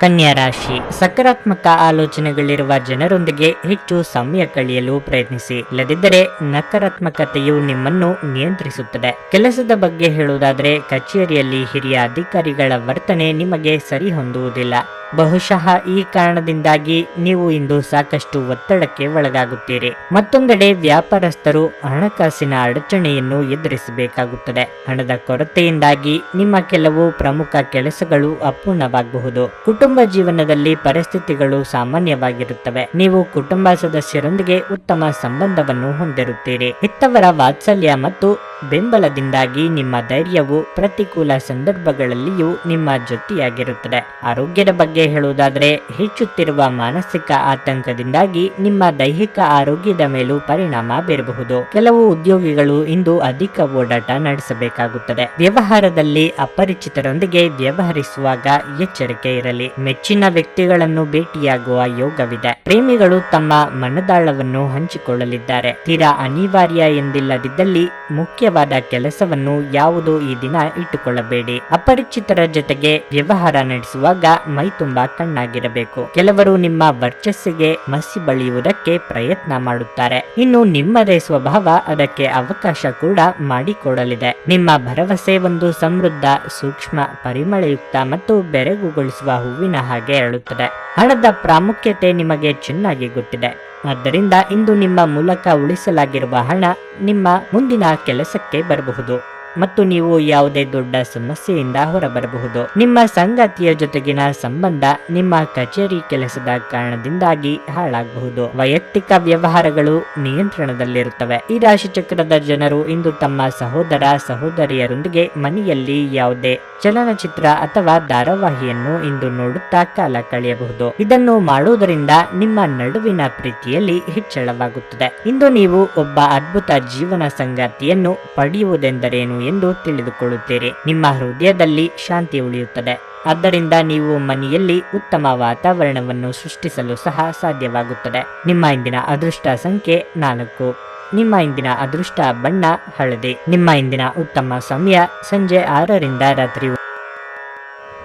ಕನ್ಯಾ ರಾಶಿ. ಸಕಾರಾತ್ಮಕ ಆಲೋಚನೆಗಳಿರುವ ಜನರೊಂದಿಗೆ ಹೆಚ್ಚು ಸಮಯ ಕಳೆಯಲು ಪ್ರಯತ್ನಿಸಿ. ಇಲ್ಲದಿದ್ದರೆ ನಕಾರಾತ್ಮಕತೆಯು ನಿಮ್ಮನ್ನು ನಿಯಂತ್ರಿಸುತ್ತದೆ. ಕೆಲಸದ ಬಗ್ಗೆ ಹೇಳುವುದಾದರೆ, ಕಚೇರಿಯಲ್ಲಿ ಹಿರಿಯ ಅಧಿಕಾರಿಗಳ ವರ್ತನೆ ನಿಮಗೆ ಸರಿ ಹೊಂದುವುದಿಲ್ಲ. ಬಹುಶಃ ಈ ಕಾರಣದಿಂದಾಗಿ ನೀವು ಇಂದು ಸಾಕಷ್ಟು ಒತ್ತಡಕ್ಕೆ ಒಳಗಾಗುತ್ತೀರಿ. ಮತ್ತೊಂದೆಡೆ ವ್ಯಾಪಾರಸ್ಥರು ಹಣಕಾಸಿನ ಅಡಚಣೆಯನ್ನು ಎದುರಿಸಬೇಕಾಗುತ್ತದೆ. ಹಣದ ಕೊರತೆಯಿಂದಾಗಿ ನಿಮ್ಮ ಕೆಲವು ಪ್ರಮುಖ ಕೆಲಸಗಳು ಅಪೂರ್ಣವಾಗಬಹುದು. ಕುಟುಂಬ ಜೀವನದಲ್ಲಿ ಪರಿಸ್ಥಿತಿಗಳು ಸಾಮಾನ್ಯವಾಗಿರುತ್ತವೆ. ನೀವು ಕುಟುಂಬ ಸದಸ್ಯರೊಂದಿಗೆ ಉತ್ತಮ ಸಂಬಂಧವನ್ನು ಹೊಂದಿರುತ್ತೀರಿ. ಹೆತ್ತವರ ವಾತ್ಸಲ್ಯ ಮತ್ತು ಬೆಂಬಲದಿಂದಾಗಿ ನಿಮ್ಮ ಧೈರ್ಯವು ಪ್ರತಿಕೂಲ ಸಂದರ್ಭಗಳಲ್ಲಿಯೂ ನಿಮ್ಮ ಜೊತೆಯಾಗಿರುತ್ತದೆ. ಆರೋಗ್ಯದ ಬಗ್ಗೆ ಹೇಳುವುದಾದರೆ, ಹೆಚ್ಚುತ್ತಿರುವ ಮಾನಸಿಕ ಆತಂಕದಿಂದಾಗಿ ನಿಮ್ಮ ದೈಹಿಕ ಆರೋಗ್ಯದ ಮೇಲೂ ಪರಿಣಾಮ ಬೀರಬಹುದು. ಕೆಲವು ಉದ್ಯೋಗಿಗಳು ಇಂದು ಅಧಿಕ ಓಡಾಟ ನಡೆಸಬೇಕಾಗುತ್ತದೆ. ವ್ಯವಹಾರದಲ್ಲಿ ಅಪರಿಚಿತರೊಂದಿಗೆ ವ್ಯವಹರಿಸುವಾಗ ಎಚ್ಚರಿಕೆ ಇರಲಿ. ಮೆಚ್ಚಿನ ವ್ಯಕ್ತಿಗಳನ್ನು ಭೇಟಿಯಾಗುವ ಯೋಗವಿದೆ. ಪ್ರೇಮಿಗಳು ತಮ್ಮ ಮನದಾಳವನ್ನು ಹಂಚಿಕೊಳ್ಳಲಿದ್ದಾರೆ. ತೀರಾ ಅನಿವಾರ್ಯ ಎಂದಿಲ್ಲದಿದ್ದಲ್ಲಿ ಮುಖ್ಯವಾದ ಕೆಲಸವನ್ನು ಯಾವುದೋ ಈ ದಿನ ಇಟ್ಟುಕೊಳ್ಳಬೇಡಿ. ಅಪರಿಚಿತರ ಜೊತೆಗೆ ವ್ಯವಹಾರ ನಡೆಸುವಾಗ ಮೈ ತುಂಬಾ ಕಣ್ಣಾಗಿರಬೇಕು. ಕೆಲವರು ನಿಮ್ಮ ವರ್ಚಸ್ಸಿಗೆ ಮಸಿ ಬಳಿಯುವುದಕ್ಕೆ ಪ್ರಯತ್ನ ಮಾಡುತ್ತಾರೆ. ಇನ್ನು ನಿಮ್ಮದೇ ಸ್ವಭಾವ ಅದಕ್ಕೆ ಅವಕಾಶ ಕೂಡ ಮಾಡಿಕೊಡಲಿದೆ. ನಿಮ್ಮ ಭರವಸೆ ಒಂದು ಸಮೃದ್ಧ, ಸೂಕ್ಷ್ಮ, ಪರಿಮಳಯುಕ್ತ ಮತ್ತು ಬೆರಗುಗೊಳಿಸುವ ಹೂವಿನ ಹಾಗೆ ಅರಳುತ್ತದೆ. ಹಣದ ಪ್ರಾಮುಖ್ಯತೆ ನಿಮಗೆ ಚೆನ್ನಾಗಿ ಗೊತ್ತಿದೆ. ಆದ್ದರಿಂದ ಇಂದು ನಿಮ್ಮ ಮೂಲಕ ಉಳಿಸಲಾಗಿರುವ ಹಣ ನಿಮ್ಮ ಮುಂದಿನ ಕೆಲಸಕ್ಕೆ ಬರಬಹುದು ಮತ್ತು ನೀವು ಯಾವುದೇ ದೊಡ್ಡ ಸಮಸ್ಯೆಯಿಂದ ಹೊರಬರಬಹುದು. ನಿಮ್ಮ ಸಂಗಾತಿಯ ಜೊತೆಗಿನ ಸಂಬಂಧ ನಿಮ್ಮ ಕಚೇರಿ ಕೆಲಸದ ಕಾರಣದಿಂದಾಗಿ ಹಾಳಾಗಬಹುದು. ವೈಯಕ್ತಿಕ ವ್ಯವಹಾರಗಳು ನಿಯಂತ್ರಣದಲ್ಲಿರುತ್ತವೆ. ಈ ರಾಶಿ ಚಕ್ರದ ಜನರು ಇಂದು ತಮ್ಮ ಸಹೋದರ ಸಹೋದರಿಯರೊಂದಿಗೆ ಮನೆಯಲ್ಲಿ ಯಾವುದೇ ಚಲನಚಿತ್ರ ಅಥವಾ ಧಾರಾವಾಹಿಯನ್ನು ಇಂದು ನೋಡುತ್ತಾ ಕಾಲ ಕಳೆಯಬಹುದು. ಇದನ್ನು ಮಾಡುವುದರಿಂದ ನಿಮ್ಮ ನಡುವಿನ ಪ್ರೀತಿಯಲ್ಲಿ ಹೆಚ್ಚಳವಾಗುತ್ತದೆ. ಇಂದು ನೀವು ಒಬ್ಬ ಅದ್ಭುತ ಜೀವನ ಸಂಗಾತಿಯನ್ನು ಪಡೆಯುವುದೆಂದರೇನು ಎಂದು ತಿಳಿದುಕೊಳ್ಳುತ್ತೀರಿ. ನಿಮ್ಮ ಹೃದಯದಲ್ಲಿ ಶಾಂತಿ ಉಳಿಯುತ್ತದೆ. ಆದ್ದರಿಂದ ನೀವು ಮನೆಯಲ್ಲಿ ಉತ್ತಮ ವಾತಾವರಣವನ್ನು ಸೃಷ್ಟಿಸಲು ಸಹ ಸಾಧ್ಯವಾಗುತ್ತದೆ. ನಿಮ್ಮ ಇಂದಿನ ಅದೃಷ್ಟ ಸಂಖ್ಯೆ 4. ನಿಮ್ಮ ಇಂದಿನ ಅದೃಷ್ಟ ಬಣ್ಣ ಹಳದಿ. ನಿಮ್ಮ ಇಂದಿನ ಉತ್ತಮ ಸಮಯ ಸಂಜೆ 6ರಿಂದ ರಾತ್ರಿ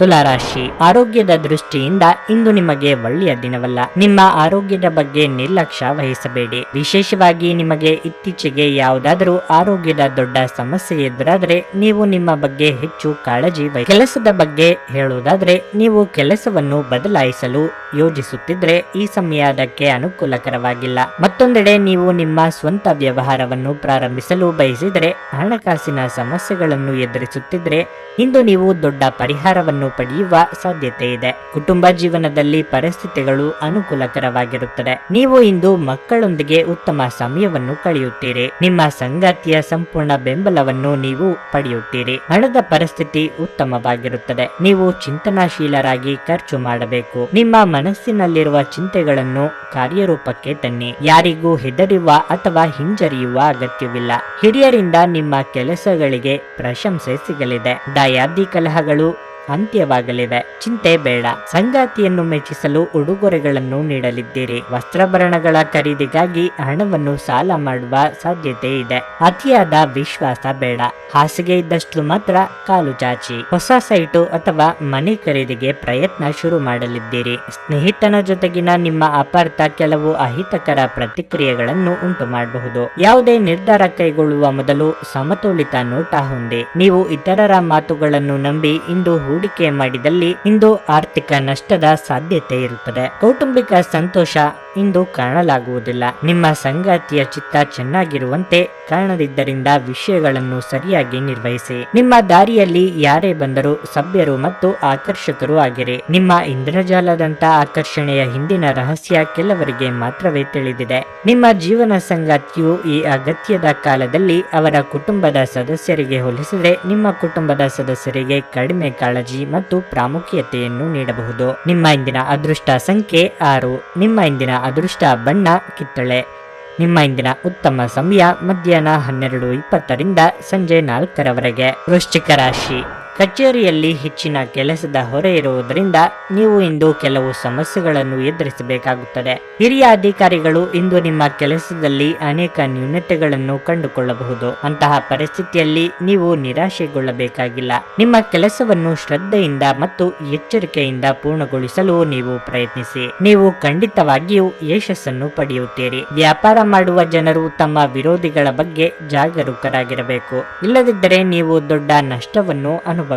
ತುಲಾರಾಶಿ, ಆರೋಗ್ಯದ ದೃಷ್ಟಿಯಿಂದ ಇಂದು ನಿಮಗೆ ಒಳ್ಳೆಯ ದಿನವಲ್ಲ. ನಿಮ್ಮ ಆರೋಗ್ಯದ ಬಗ್ಗೆ ನಿರ್ಲಕ್ಷ್ಯ ವಹಿಸಬೇಡಿ. ವಿಶೇಷವಾಗಿ ನಿಮಗೆ ಇತ್ತೀಚೆಗೆ ಯಾವುದಾದರೂ ಆರೋಗ್ಯದ ದೊಡ್ಡ ಸಮಸ್ಯೆ ಎದುರಾದರೆ ನೀವು ನಿಮ್ಮ ಬಗ್ಗೆ ಹೆಚ್ಚು ಕಾಳಜಿ ಕೆಲಸದ ಬಗ್ಗೆ ಹೇಳುವುದಾದ್ರೆ, ನೀವು ಕೆಲಸವನ್ನು ಬದಲಾಯಿಸಲು ಯೋಜಿಸುತ್ತಿದ್ರೆ ಈ ಸಮಯ ಅದಕ್ಕೆ ಅನುಕೂಲಕರವಾಗಿಲ್ಲ. ಮತ್ತೊಂದೆಡೆ ನೀವು ನಿಮ್ಮ ಸ್ವಂತ ವ್ಯವಹಾರವನ್ನು ಪ್ರಾರಂಭಿಸಲು ಬಯಸಿದರೆ, ಹಣಕಾಸಿನ ಸಮಸ್ಯೆಗಳನ್ನು ಎದುರಿಸುತ್ತಿದ್ರೆ ಇಂದು ನೀವು ದೊಡ್ಡ ಪರಿಹಾರವನ್ನು ಪಡೆಯುವ ಸಾಧ್ಯತೆ ಇದೆ. ಕುಟುಂಬ ಜೀವನದಲ್ಲಿ ಪರಿಸ್ಥಿತಿಗಳು ಅನುಕೂಲಕರವಾಗಿರುತ್ತದೆ. ನೀವು ಇಂದು ಮಕ್ಕಳೊಂದಿಗೆ ಉತ್ತಮ ಸಮಯವನ್ನು ಕಳೆಯುತ್ತೀರಿ. ನಿಮ್ಮ ಸಂಗಾತಿಯ ಸಂಪೂರ್ಣ ಬೆಂಬಲವನ್ನು ನೀವು ಪಡೆಯುತ್ತೀರಿ. ಹಣದ ಪರಿಸ್ಥಿತಿ ಉತ್ತಮವಾಗಿರುತ್ತದೆ. ನೀವು ಚಿಂತನಾಶೀಲರಾಗಿ ಖರ್ಚು ಮಾಡಬೇಕು. ನಿಮ್ಮ ಮನಸ್ಸಿನಲ್ಲಿರುವ ಚಿಂತೆಗಳನ್ನು ಕಾರ್ಯರೂಪಕ್ಕೆ ತನ್ನಿ. ಯಾರಿಗೂ ಹೆದರುವ ಅಥವಾ ಹಿಂಜರಿಯುವ ಅಗತ್ಯವಿಲ್ಲ. ಹಿರಿಯರಿಂದ ನಿಮ್ಮ ಕೆಲಸಗಳಿಗೆ ಪ್ರಶಂಸೆ ಸಿಗಲಿದೆ. ದಾಯಾದಿ ಕಲಹಗಳು ಅಂತ್ಯವಾಗಲಿದೆ. ಚಿಂತೆ ಬೇಡ. ಸಂಗಾತಿಯನ್ನು ಮೆಚ್ಚಿಸಲು ಉಡುಗೊರೆಗಳನ್ನು ನೀಡಲಿದ್ದೀರಿ. ವಸ್ತ್ರಾಭರಣಗಳ ಖರೀದಿಗಾಗಿ ಹಣವನ್ನು ಸಾಲ ಮಾಡುವ ಸಾಧ್ಯತೆ ಇದೆ. ಅತಿಯಾದ ವಿಶ್ವಾಸ ಬೇಡ. ಹಾಸಿಗೆ ಇದ್ದಷ್ಟು ಮಾತ್ರ ಕಾಲು ಚಾಚಿ. ಹೊಸ ಸೈಟು ಅಥವಾ ಮನೆ ಖರೀದಿಗೆ ಪ್ರಯತ್ನ ಶುರು ಮಾಡಲಿದ್ದೀರಿ. ಸ್ನೇಹಿತನ ಜೊತೆಗಿನ ನಿಮ್ಮ ಅಪಾರ್ಥ ಕೆಲವು ಅಹಿತಕರ ಪ್ರತಿಕ್ರಿಯೆಗಳನ್ನು ಉಂಟು ಮಾಡಬಹುದು. ಯಾವುದೇ ನಿರ್ಧಾರ ಕೈಗೊಳ್ಳುವ ಮೊದಲು ಸಮತೋಲಿತ ನೋಟ ಹೊಂದಿ. ನೀವು ಇತರರ ಮಾತುಗಳನ್ನು ನಂಬಿ ಇಂದು ಹೂಡಿಕೆ ಮಾಡಿದಲ್ಲಿ ಇಂದು ಆರ್ಥಿಕ ನಷ್ಟದ ಸಾಧ್ಯತೆ ಇರುತ್ತದೆ. ಕೌಟುಂಬಿಕ ಸಂತೋಷ ಇಂದು ಕಾಣಲಾಗುವುದಿಲ್ಲ. ನಿಮ್ಮ ಸಂಗಾತಿಯ ಚಿತ್ತ ಚೆನ್ನಾಗಿರುವಂತೆ ಕಾಣದಿದ್ದರಿಂದ ವಿಷಯಗಳನ್ನು ಸರಿಯಾಗಿ ನಿರ್ವಹಿಸಿ. ನಿಮ್ಮ ದಾರಿಯಲ್ಲಿ ಯಾರೇ ಬಂದರೂ ಸಭ್ಯರು ಮತ್ತು ಆಕರ್ಷಕರು ಆಗಿರಿ. ನಿಮ್ಮ ಇಂದ್ರಜಾಲದಂತ ಆಕರ್ಷಣೆಯ ಹಿಂದಿನ ರಹಸ್ಯ ಕೆಲವರಿಗೆ ಮಾತ್ರವೇ ತಿಳಿದಿದೆ. ನಿಮ್ಮ ಜೀವನ ಸಂಗಾತಿಯು ಈ ಅಗತ್ಯದ ಕಾಲದಲ್ಲಿ ಅವರ ಕುಟುಂಬದ ಸದಸ್ಯರಿಗೆ ಹೋಲಿಸಿದರೆ ನಿಮ್ಮ ಕುಟುಂಬದ ಸದಸ್ಯರಿಗೆ ಕಡಿಮೆ ಕಾಳಜಿ ಮತ್ತು ಪ್ರಾಮುಖ್ಯತೆಯನ್ನು ನೀಡಬಹುದು. ನಿಮ್ಮ ಇಂದಿನ ಅದೃಷ್ಟ ಸಂಖ್ಯೆ 6. ನಿಮ್ಮ ಇಂದಿನ ಅದೃಷ್ಟ ಬಣ್ಣ ಕಿತ್ತಳೆ. ನಿಮ್ಮ ಇಂದಿನ ಉತ್ತಮ ಸಮಯ ಮಧ್ಯಾಹ್ನ 12:20 ಸಂಜೆ 4 ವೃಶ್ಚಿಕ ರಾಶಿ, ಕಚೇರಿಯಲ್ಲಿ ಹೆಚ್ಚಿನ ಕೆಲಸದ ಹೊರೆ ಇರುವುದರಿಂದ ನೀವು ಇಂದು ಕೆಲವು ಸಮಸ್ಯೆಗಳನ್ನು ಎದುರಿಸಬೇಕಾಗುತ್ತದೆ. ಹಿರಿಯ ಅಧಿಕಾರಿಗಳು ಇಂದು ನಿಮ್ಮ ಕೆಲಸದಲ್ಲಿ ಅನೇಕ ನ್ಯೂನತೆಗಳನ್ನು ಕಂಡುಕೊಳ್ಳಬಹುದು. ಅಂತಹ ಪರಿಸ್ಥಿತಿಯಲ್ಲಿ ನೀವು ನಿರಾಶೆಗೊಳ್ಳಬೇಕಾಗಿಲ್ಲ. ನಿಮ್ಮ ಕೆಲಸವನ್ನು ಶ್ರದ್ಧೆಯಿಂದ ಮತ್ತು ಎಚ್ಚರಿಕೆಯಿಂದ ಪೂರ್ಣಗೊಳಿಸಲು ನೀವು ಪ್ರಯತ್ನಿಸಿ. ನೀವು ಖಂಡಿತವಾಗಿಯೂ ಯಶಸ್ಸನ್ನು ಪಡೆಯುತ್ತೀರಿ. ವ್ಯಾಪಾರ ಮಾಡುವ ಜನರು ತಮ್ಮ ವಿರೋಧಿಗಳ ಬಗ್ಗೆ ಜಾಗರೂಕರಾಗಿರಬೇಕು. ಇಲ್ಲದಿದ್ದರೆ ನೀವು ದೊಡ್ಡ ನಷ್ಟವನ್ನು ಅನುಭವಿಸಬಹುದು.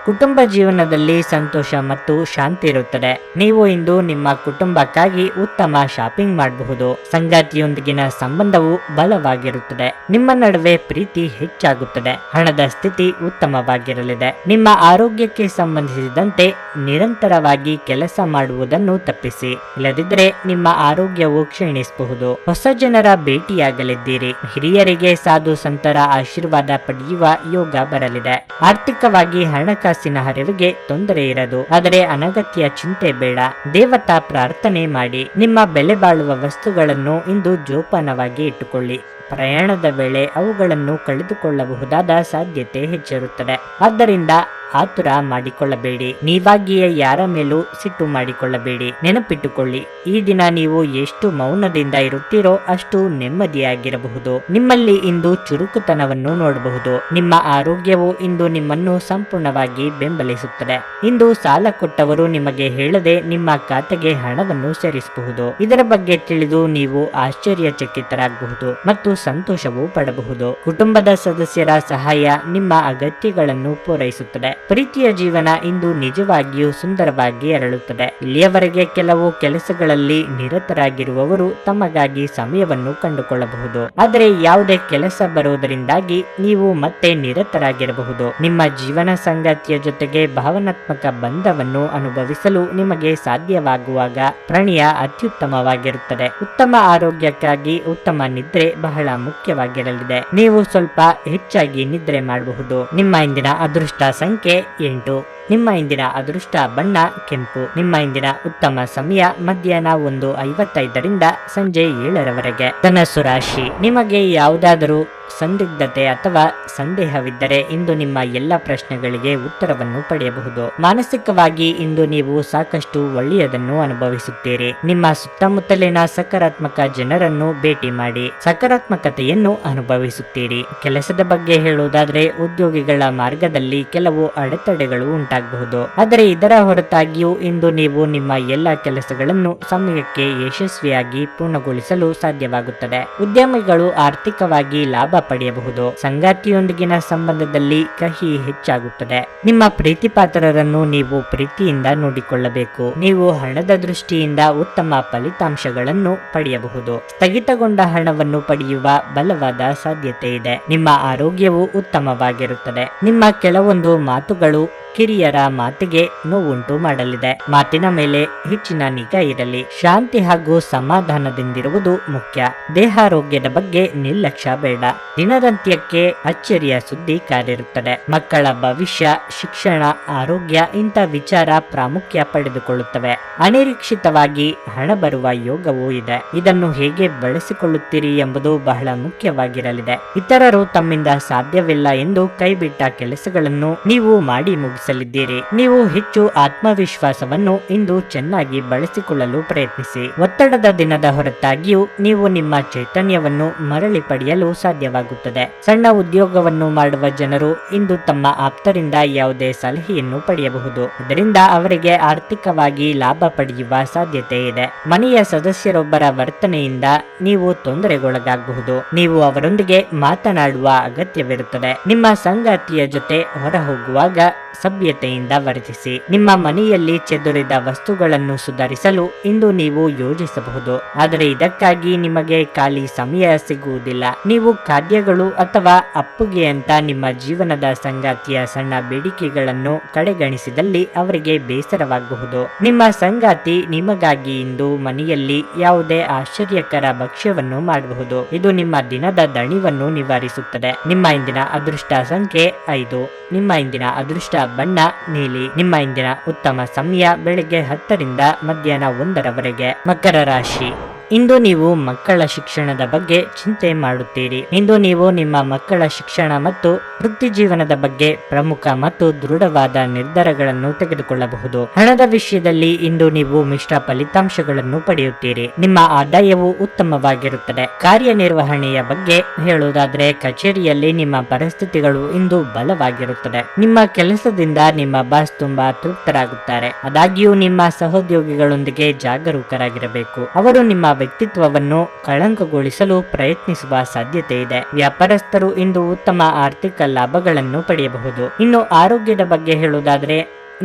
ಕುಟುಂಬ ಜೀವನದಲ್ಲಿ ಸಂತೋಷ ಮತ್ತು ಶಾಂತಿ ಇರುತ್ತದೆ. ನೀವು ಇಂದು ನಿಮ್ಮ ಕುಟುಂಬಕ್ಕಾಗಿ ಉತ್ತಮ ಶಾಪಿಂಗ್ ಮಾಡಬಹುದು. ಸಂಗಾತಿಯೊಂದಿಗಿನ ಸಂಬಂಧವು ಬಲವಾಗಿರುತ್ತದೆ. ನಿಮ್ಮ ನಡುವೆ ಪ್ರೀತಿ ಹೆಚ್ಚಾಗುತ್ತದೆ. ಹಣದ ಸ್ಥಿತಿ ಉತ್ತಮವಾಗಿರಲಿದೆ. ನಿಮ್ಮ ಆರೋಗ್ಯಕ್ಕೆ ಸಂಬಂಧಿಸಿದಂತೆ ನಿರಂತರವಾಗಿ ಕೆಲಸ ಮಾಡುವುದನ್ನು ತಪ್ಪಿಸಿ. ಇಲ್ಲದಿದ್ದರೆ ನಿಮ್ಮ ಆರೋಗ್ಯವು ಕ್ಷೀಣಿಸಬಹುದು. ಹೊಸ ಜನರ ಭೇಟಿಯಾಗಲಿದ್ದೀರಿ. ಹಿರಿಯರಿಗೆ ಸಾಧು ಸಂತರ ಆಶೀರ್ವಾದ ಪಡೆಯುವ ಯೋಗ ಬರಲಿದೆ. ಆರ್ಥಿಕವಾಗಿ ಹಣಕಾಸಿನ ಹರಿವಿಗೆ ತೊಂದರೆ ಇರದು. ಆದರೆ ಅನಗತ್ಯ ಚಿಂತೆ ಬೇಡ. ದೇವತಾ ಪ್ರಾರ್ಥನೆ ಮಾಡಿ. ನಿಮ್ಮ ಬೆಲೆ ಬಾಳುವ ವಸ್ತುಗಳನ್ನು ಇಂದು ಜೋಪಾನವಾಗಿ ಇಟ್ಟುಕೊಳ್ಳಿ. ಪ್ರಯಾಣದ ವೇಳೆ ಅವುಗಳನ್ನು ಕಳೆದುಕೊಳ್ಳಬಹುದಾದ ಸಾಧ್ಯತೆ ಹೆಚ್ಚಿರುತ್ತದೆ. ಆದ್ದರಿಂದ ಆತುರ ಮಾಡಿಕೊಳ್ಳಬೇಡಿ. ನೀವಾಗಿಯೇ ಯಾರ ಮೇಲೂ ಸಿಟ್ಟು ಮಾಡಿಕೊಳ್ಳಬೇಡಿ. ನೆನಪಿಟ್ಟುಕೊಳ್ಳಿ, ಈ ದಿನ ನೀವು ಎಷ್ಟು ಮೌನದಿಂದ ಇರುತ್ತೀರೋ ಅಷ್ಟು ನೆಮ್ಮದಿಯಾಗಿರಬಹುದು. ನಿಮ್ಮಲ್ಲಿ ಇಂದು ಚುರುಕುತನವನ್ನು ನೋಡಬಹುದು. ನಿಮ್ಮ ಆರೋಗ್ಯವು ಇಂದು ನಿಮ್ಮನ್ನು ಸಂಪೂರ್ಣವಾಗಿ ಬೆಂಬಲಿಸುತ್ತದೆ. ಇಂದು ಸಾಲ ಕೊಟ್ಟವರು ನಿಮಗೆ ಹೇಳದೆ ನಿಮ್ಮ ಖಾತೆಗೆ ಹಣವನ್ನು ಸೇರಿಸಬಹುದು. ಇದರ ಬಗ್ಗೆ ತಿಳಿದು ನೀವು ಆಶ್ಚರ್ಯಚಕಿತರಾಗಬಹುದು ಮತ್ತು ಸಂತೋಷವೂ ಪಡಬಹುದು. ಕುಟುಂಬದ ಸದಸ್ಯರ ಸಹಾಯ ನಿಮ್ಮ ಅಗತ್ಯಗಳನ್ನು ಪೂರೈಸುತ್ತದೆ. ಪ್ರೀತಿಯ ಜೀವನ ಇಂದು ನಿಜವಾಗಿಯೂ ಸುಂದರವಾಗಿ ಅರಳುತ್ತದೆ. ಇಲ್ಲಿಯವರೆಗೆ ಕೆಲವು ಕೆಲಸಗಳಲ್ಲಿ ನಿರತರಾಗಿರುವವರು ತಮಗಾಗಿ ಸಮಯವನ್ನು ಕಂಡುಕೊಳ್ಳಬಹುದು. ಆದರೆ ಯಾವುದೇ ಕೆಲಸ ಬರುವುದರಿಂದಾಗಿ ನೀವು ಮತ್ತೆ ನಿರತರಾಗಿರಬಹುದು. ನಿಮ್ಮ ಜೀವನ ಸಂಗಾತಿಯ ಜೊತೆಗೆ ಭಾವನಾತ್ಮಕ ಬಂಧವನ್ನು ಅನುಭವಿಸಲು ನಿಮಗೆ ಸಾಧ್ಯವಾಗುವಾಗ ಪ್ರಣಯ ಅತ್ಯುತ್ತಮವಾಗಿರುತ್ತದೆ. ಉತ್ತಮ ಆರೋಗ್ಯಕ್ಕಾಗಿ ಉತ್ತಮ ನಿದ್ರೆ ಬಹಳ ಮುಖ್ಯವಾಗಿರಲಿದೆ. ನೀವು ಸ್ವಲ್ಪ ಹೆಚ್ಚಾಗಿ ನಿದ್ರೆ ಮಾಡಬಹುದು. ನಿಮ್ಮ ಇಂದಿನ ಅದೃಷ್ಟ ಸಂಖ್ಯೆ 8. ನಿಮ್ಮ ಇಂದಿನ ಅದೃಷ್ಟ ಬಣ್ಣ ಕೆಂಪು. ನಿಮ್ಮ ಇಂದಿನ ಉತ್ತಮ ಸಮಯ ಮಧ್ಯಾಹ್ನ 1:55 ಸಂಜೆ 7 ಧನಸ್ಸು ರಾಶಿ, ನಿಮಗೆ ಯಾವುದಾದರೂ ಸಂದಿಗ್ಧತೆ ಅಥವಾ ಸಂದೇಹವಿದ್ದರೆ ಇಂದು ನಿಮ್ಮ ಎಲ್ಲ ಪ್ರಶ್ನೆಗಳಿಗೆ ಉತ್ತರವನ್ನು ಪಡೆಯಬಹುದು. ಮಾನಸಿಕವಾಗಿ ಇಂದು ನೀವು ಸಾಕಷ್ಟು ಒಳ್ಳೆಯದನ್ನು ಅನುಭವಿಸುತ್ತೀರಿ. ನಿಮ್ಮ ಸುತ್ತಮುತ್ತಲಿನ ಸಕಾರಾತ್ಮಕ ಜನರನ್ನು ಭೇಟಿ ಮಾಡಿ ಸಕಾರಾತ್ಮಕತೆಯನ್ನು ಅನುಭವಿಸುತ್ತೀರಿ. ಕೆಲಸದ ಬಗ್ಗೆ ಹೇಳುವುದಾದರೆ ಉದ್ಯೋಗಿಗಳ ಮಾರ್ಗದಲ್ಲಿ ಕೆಲವು ಅಡೆತಡೆಗಳು ಉಂಟಾಗಬಹುದು. ಆಗಬಹುದು. ಆದರೆ ಇದರ ಹೊರತಾಗಿಯೂ ಇಂದು ನೀವು ನಿಮ್ಮ ಎಲ್ಲ ಕೆಲಸಗಳನ್ನು ಸಮಯಕ್ಕೆ ಯಶಸ್ವಿಯಾಗಿ ಪೂರ್ಣಗೊಳಿಸಲು ಸಾಧ್ಯವಾಗುತ್ತದೆ. ಉದ್ಯಮಿಗಳು ಆರ್ಥಿಕವಾಗಿ ಲಾಭ ಪಡೆಯಬಹುದು. ಸಂಗಾತಿಯೊಂದಿಗಿನ ಸಂಬಂಧದಲ್ಲಿ ಕಹಿ ಹೆಚ್ಚಾಗುತ್ತದೆ. ನಿಮ್ಮ ಪ್ರೀತಿ ಪಾತ್ರರನ್ನು ನೀವು ಪ್ರೀತಿಯಿಂದ ನೋಡಿಕೊಳ್ಳಬೇಕು. ನೀವು ಹಣದ ದೃಷ್ಟಿಯಿಂದ ಉತ್ತಮ ಫಲಿತಾಂಶಗಳನ್ನು ಪಡೆಯಬಹುದು. ಸ್ಥಗಿತಗೊಂಡ ಹಣವನ್ನು ಪಡೆಯುವ ಬಲವಾದ ಸಾಧ್ಯತೆ ಇದೆ. ನಿಮ್ಮ ಆರೋಗ್ಯವು ಉತ್ತಮವಾಗಿರುತ್ತದೆ. ನಿಮ್ಮ ಕೆಲವೊಂದು ಮಾತುಗಳು ಕಿರಿಯರ ಮಾತಿಗೆ ನೋವುಂಟು ಮಾಡಲಿದೆ. ಮಾತಿನ ಮೇಲೆ ಹೆಚ್ಚಿನ ನಿಗಾ ಇರಲಿ. ಶಾಂತಿ ಹಾಗೂ ಸಮಾಧಾನದಿಂದಿರುವುದು ಮುಖ್ಯ. ದೇಹಾರೋಗ್ಯದ ಬಗ್ಗೆ ನಿರ್ಲಕ್ಷ್ಯ ಬೇಡ. ದಿನದಂತ್ಯಕ್ಕೆ ಅಚ್ಚರಿಯ ಸುದ್ದಿ ಕಾದಿರುತ್ತದೆ. ಮಕ್ಕಳ ಭವಿಷ್ಯ, ಶಿಕ್ಷಣ, ಆರೋಗ್ಯ ಇಂಥ ವಿಚಾರ ಪ್ರಾಮುಖ್ಯ ಪಡೆದುಕೊಳ್ಳುತ್ತವೆ. ಅನಿರೀಕ್ಷಿತವಾಗಿ ಹಣ ಬರುವ ಯೋಗವೂ ಇದೆ. ಇದನ್ನು ಹೇಗೆ ಬಳಸಿಕೊಳ್ಳುತ್ತೀರಿ ಎಂಬುದು ಬಹಳ ಮುಖ್ಯವಾಗಿರಲಿದೆ. ಇತರರು ತಮ್ಮಿಂದ ಸಾಧ್ಯವಿಲ್ಲ ಎಂದು ಕೈಬಿಟ್ಟ ಕೆಲಸಗಳನ್ನು ನೀವು ಮಾಡಿ ಮುಗಿಸಲಿದ್ದೀರಿ. ನೀವು ಹೆಚ್ಚು ಆತ್ಮವಿಶ್ವಾಸವನ್ನು ಇಂದು ಚೆನ್ನಾಗಿ ಬಳಸಿಕೊಳ್ಳಲು ಪ್ರಯತ್ನಿಸಿ. ಒತ್ತಡದ ದಿನದ ಹೊರತಾಗಿಯೂ ನೀವು ನಿಮ್ಮ ಚೈತನ್ಯವನ್ನು ಮರಳಿ ಪಡೆಯಲು ಸಾಧ್ಯವಾಗುತ್ತದೆ. ಸಣ್ಣ ಉದ್ಯೋಗವನ್ನು ಮಾಡುವ ಜನರು ಇಂದು ತಮ್ಮ ಆಪ್ತರಿಂದ ಯಾವುದೇ ಸಲಹೆಯನ್ನು ಪಡೆಯಬಹುದು. ಇದರಿಂದ ಅವರಿಗೆ ಆರ್ಥಿಕವಾಗಿ ಲಾಭ ಪಡೆಯುವ ಸಾಧ್ಯತೆ ಇದೆ. ಮನೆಯ ಸದಸ್ಯರೊಬ್ಬರ ವರ್ತನೆಯಿಂದ ನೀವು ತೊಂದರೆಗೊಳಗಾಗಬಹುದು. ನೀವು ಅವರೊಂದಿಗೆ ಮಾತನಾಡುವ ಅಗತ್ಯವಿರುತ್ತದೆ. ನಿಮ್ಮ ಸಂಗಾತಿಯ ಜೊತೆ ಹೊರ ಹೋಗುವಾಗ ಸಭ್ಯತೆಯಿಂದ ವರ್ತಿಸಿ. ನಿಮ್ಮ ಮನೆಯಲ್ಲಿ ಚೆದುರಿದ ವಸ್ತುಗಳನ್ನು ಸುಧಾರಿಸಲು ಇಂದು ನೀವು ಯೋಜಿಸಬಹುದು. ಆದರೆ ಇದಕ್ಕಾಗಿ ನಿಮಗೆ ಖಾಲಿ ಸಮಯ ಸಿಗುವುದಿಲ್ಲ. ನೀವು ಖಾದ್ಯಗಳು ಅಥವಾ ಅಪ್ಪುಗೆ ಅಂತ ನಿಮ್ಮ ಜೀವನದ ಸಂಗಾತಿಯ ಸಣ್ಣ ಬೇಡಿಕೆಗಳನ್ನು ಕಡೆಗಣಿಸಿದಲ್ಲಿ ಅವರಿಗೆ ಬೇಸರವಾಗಬಹುದು. ನಿಮ್ಮ ಸಂಗಾತಿ ನಿಮಗಾಗಿ ಇಂದು ಮನೆಯಲ್ಲಿ ಯಾವುದೇ ಆಶ್ಚರ್ಯಕರ ಭಕ್ಷ್ಯವನ್ನು ಮಾಡಬಹುದು. ಇದು ನಿಮ್ಮ ದಿನದ ದಣಿವನ್ನು ನಿವಾರಿಸುತ್ತದೆ. ನಿಮ್ಮ ಇಂದಿನ ಅದೃಷ್ಟ ಸಂಖ್ಯೆ 5. ನಿಮ್ಮ ಇಂದಿನ ಅದೃಷ್ಟ ಬಣ್ಣ ನೀಲಿ. ನಿಮ್ಮ ಇಂದಿನ ಉತ್ತಮ ಸಮಯ ಬೆಳಿಗ್ಗೆ 10 ರಿಂದ ಮಧ್ಯಾಹ್ನ 1 ರವರೆಗೆ. ಮಕರ ರಾಶಿ. ಇಂದು ನೀವು ಮಕ್ಕಳ ಶಿಕ್ಷಣದ ಬಗ್ಗೆ ಚಿಂತೆ ಮಾಡುತ್ತೀರಿ. ಇಂದು ನೀವು ನಿಮ್ಮ ಮಕ್ಕಳ ಶಿಕ್ಷಣ ಮತ್ತು ವೃತ್ತಿ ಜೀವನದ ಬಗ್ಗೆ ಪ್ರಮುಖ ಮತ್ತು ದೃಢವಾದ ನಿರ್ಧಾರಗಳನ್ನು ತೆಗೆದುಕೊಳ್ಳಬಹುದು. ಹಣದ ವಿಷಯದಲ್ಲಿ ಇಂದು ನೀವು ಮಿಶ್ರ ಫಲಿತಾಂಶಗಳನ್ನು ಪಡೆಯುತ್ತೀರಿ. ನಿಮ್ಮ ಆದಾಯವು ಉತ್ತಮವಾಗಿರುತ್ತದೆ. ಕಾರ್ಯನಿರ್ವಹಣೆಯ ಬಗ್ಗೆ ಹೇಳುವುದಾದರೆ ಕಚೇರಿಯಲ್ಲಿ ನಿಮ್ಮ ಪರಿಸ್ಥಿತಿಗಳು ಇಂದು ಬಲವಾಗಿರುತ್ತದೆ. ನಿಮ್ಮ ಕೆಲಸದಿಂದ ನಿಮ್ಮ ಬಾಸ್ ತುಂಬಾ ತೃಪ್ತರಾಗುತ್ತಾರೆ. ಆದಾಗ್ಯೂ ನಿಮ್ಮ ಸಹೋದ್ಯೋಗಿಗಳೊಂದಿಗೆ ಜಾಗರೂಕರಾಗಿರಬೇಕು. ಅವರು ನಿಮ್ಮ ವ್ಯಕ್ತಿತ್ವವನ್ನು ಕಳಂಕಗೊಳಿಸಲು ಪ್ರಯತ್ನಿಸುವ ಸಾಧ್ಯತೆ ಇದೆ. ವ್ಯಾಪಾರಸ್ಥರು ಇಂದು ಉತ್ತಮ ಆರ್ಥಿಕ ಲಾಭಗಳನ್ನು ಪಡೆಯಬಹುದು. ಇನ್ನು ಆರೋಗ್ಯದ ಬಗ್ಗೆ ಹೇಳುವುದಾದರೆ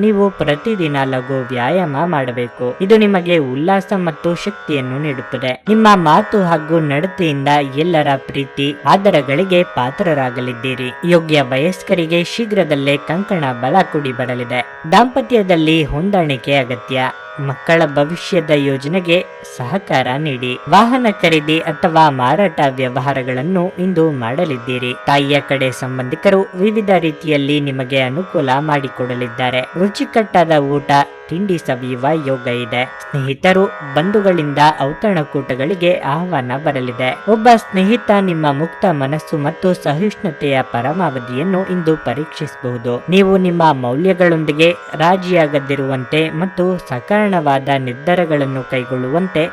ನೀವು ಪ್ರತಿದಿನ ಲಘು ವ್ಯಾಯಾಮ ಮಾಡಬೇಕು. ಇದು ನಿಮಗೆ ಉಲ್ಲಾಸ ಮತ್ತು ಶಕ್ತಿಯನ್ನು ನೀಡುತ್ತದೆ. ನಿಮ್ಮ ಮಾತು ಹಾಗೂ ನಡತೆಯಿಂದ ಎಲ್ಲರ ಪ್ರೀತಿ ಆದರಗಳಿಗೆ ಪಾತ್ರರಾಗಲಿದ್ದೀರಿ. ಯೋಗ್ಯ ವಯಸ್ಕರಿಗೆ ಶೀಘ್ರದಲ್ಲೇ ಕಂಕಣ ಬಲ ಕೂಡಿ ಬರಲಿದೆ. ದಾಂಪತ್ಯದಲ್ಲಿ ಹೊಂದಾಣಿಕೆ ಅಗತ್ಯ. ಮಕ್ಕಳ ಭವಿಷ್ಯದ ಯೋಜನೆಗೆ ಸಹಕಾರ ನೀಡಿ. ವಾಹನ ಖರೀದಿ ಅಥವಾ ಮಾರಾಟ ವ್ಯವಹಾರಗಳನ್ನು ಇಂದು ಮಾಡಲಿದ್ದೀರಿ. ತಾಯಿಯ ಕಡೆ ಸಂಬಂಧಿಕರು ವಿವಿಧ ರೀತಿಯಲ್ಲಿ ನಿಮಗೆ ಅನುಕೂಲ ಮಾಡಿಕೊಡಲಿದ್ದಾರೆ. ರುಚಿಕಟ್ಟಾದ ಊಟ ತಿಂಡಿ ಸವಿಯುವ ಯೋಗ ಇದೆ. ಸ್ನೇಹಿತರು ಬಂಧುಗಳಿಂದ ಔತಣಕೂಟಗಳಿಗೆ ಆಹ್ವಾನ ಬರಲಿದೆ. ಒಬ್ಬ ಸ್ನೇಹಿತ ನಿಮ್ಮ ಮುಕ್ತ ಮನಸ್ಸು ಮತ್ತು ಸಹಿಷ್ಣುತೆಯ ಪರಮಾವಧಿಯನ್ನು ಇಂದು ಪರೀಕ್ಷಿಸಬಹುದು. ನೀವು ನಿಮ್ಮ ಮೌಲ್ಯಗಳೊಂದಿಗೆ ರಾಜಿಯಾಗದಿರುವಂತೆ ಮತ್ತು ಸಕಾರಣವಾದ ನಿರ್ಧಾರಗಳನ್ನು ಕೈಗೊಳ್ಳುವಂತೆ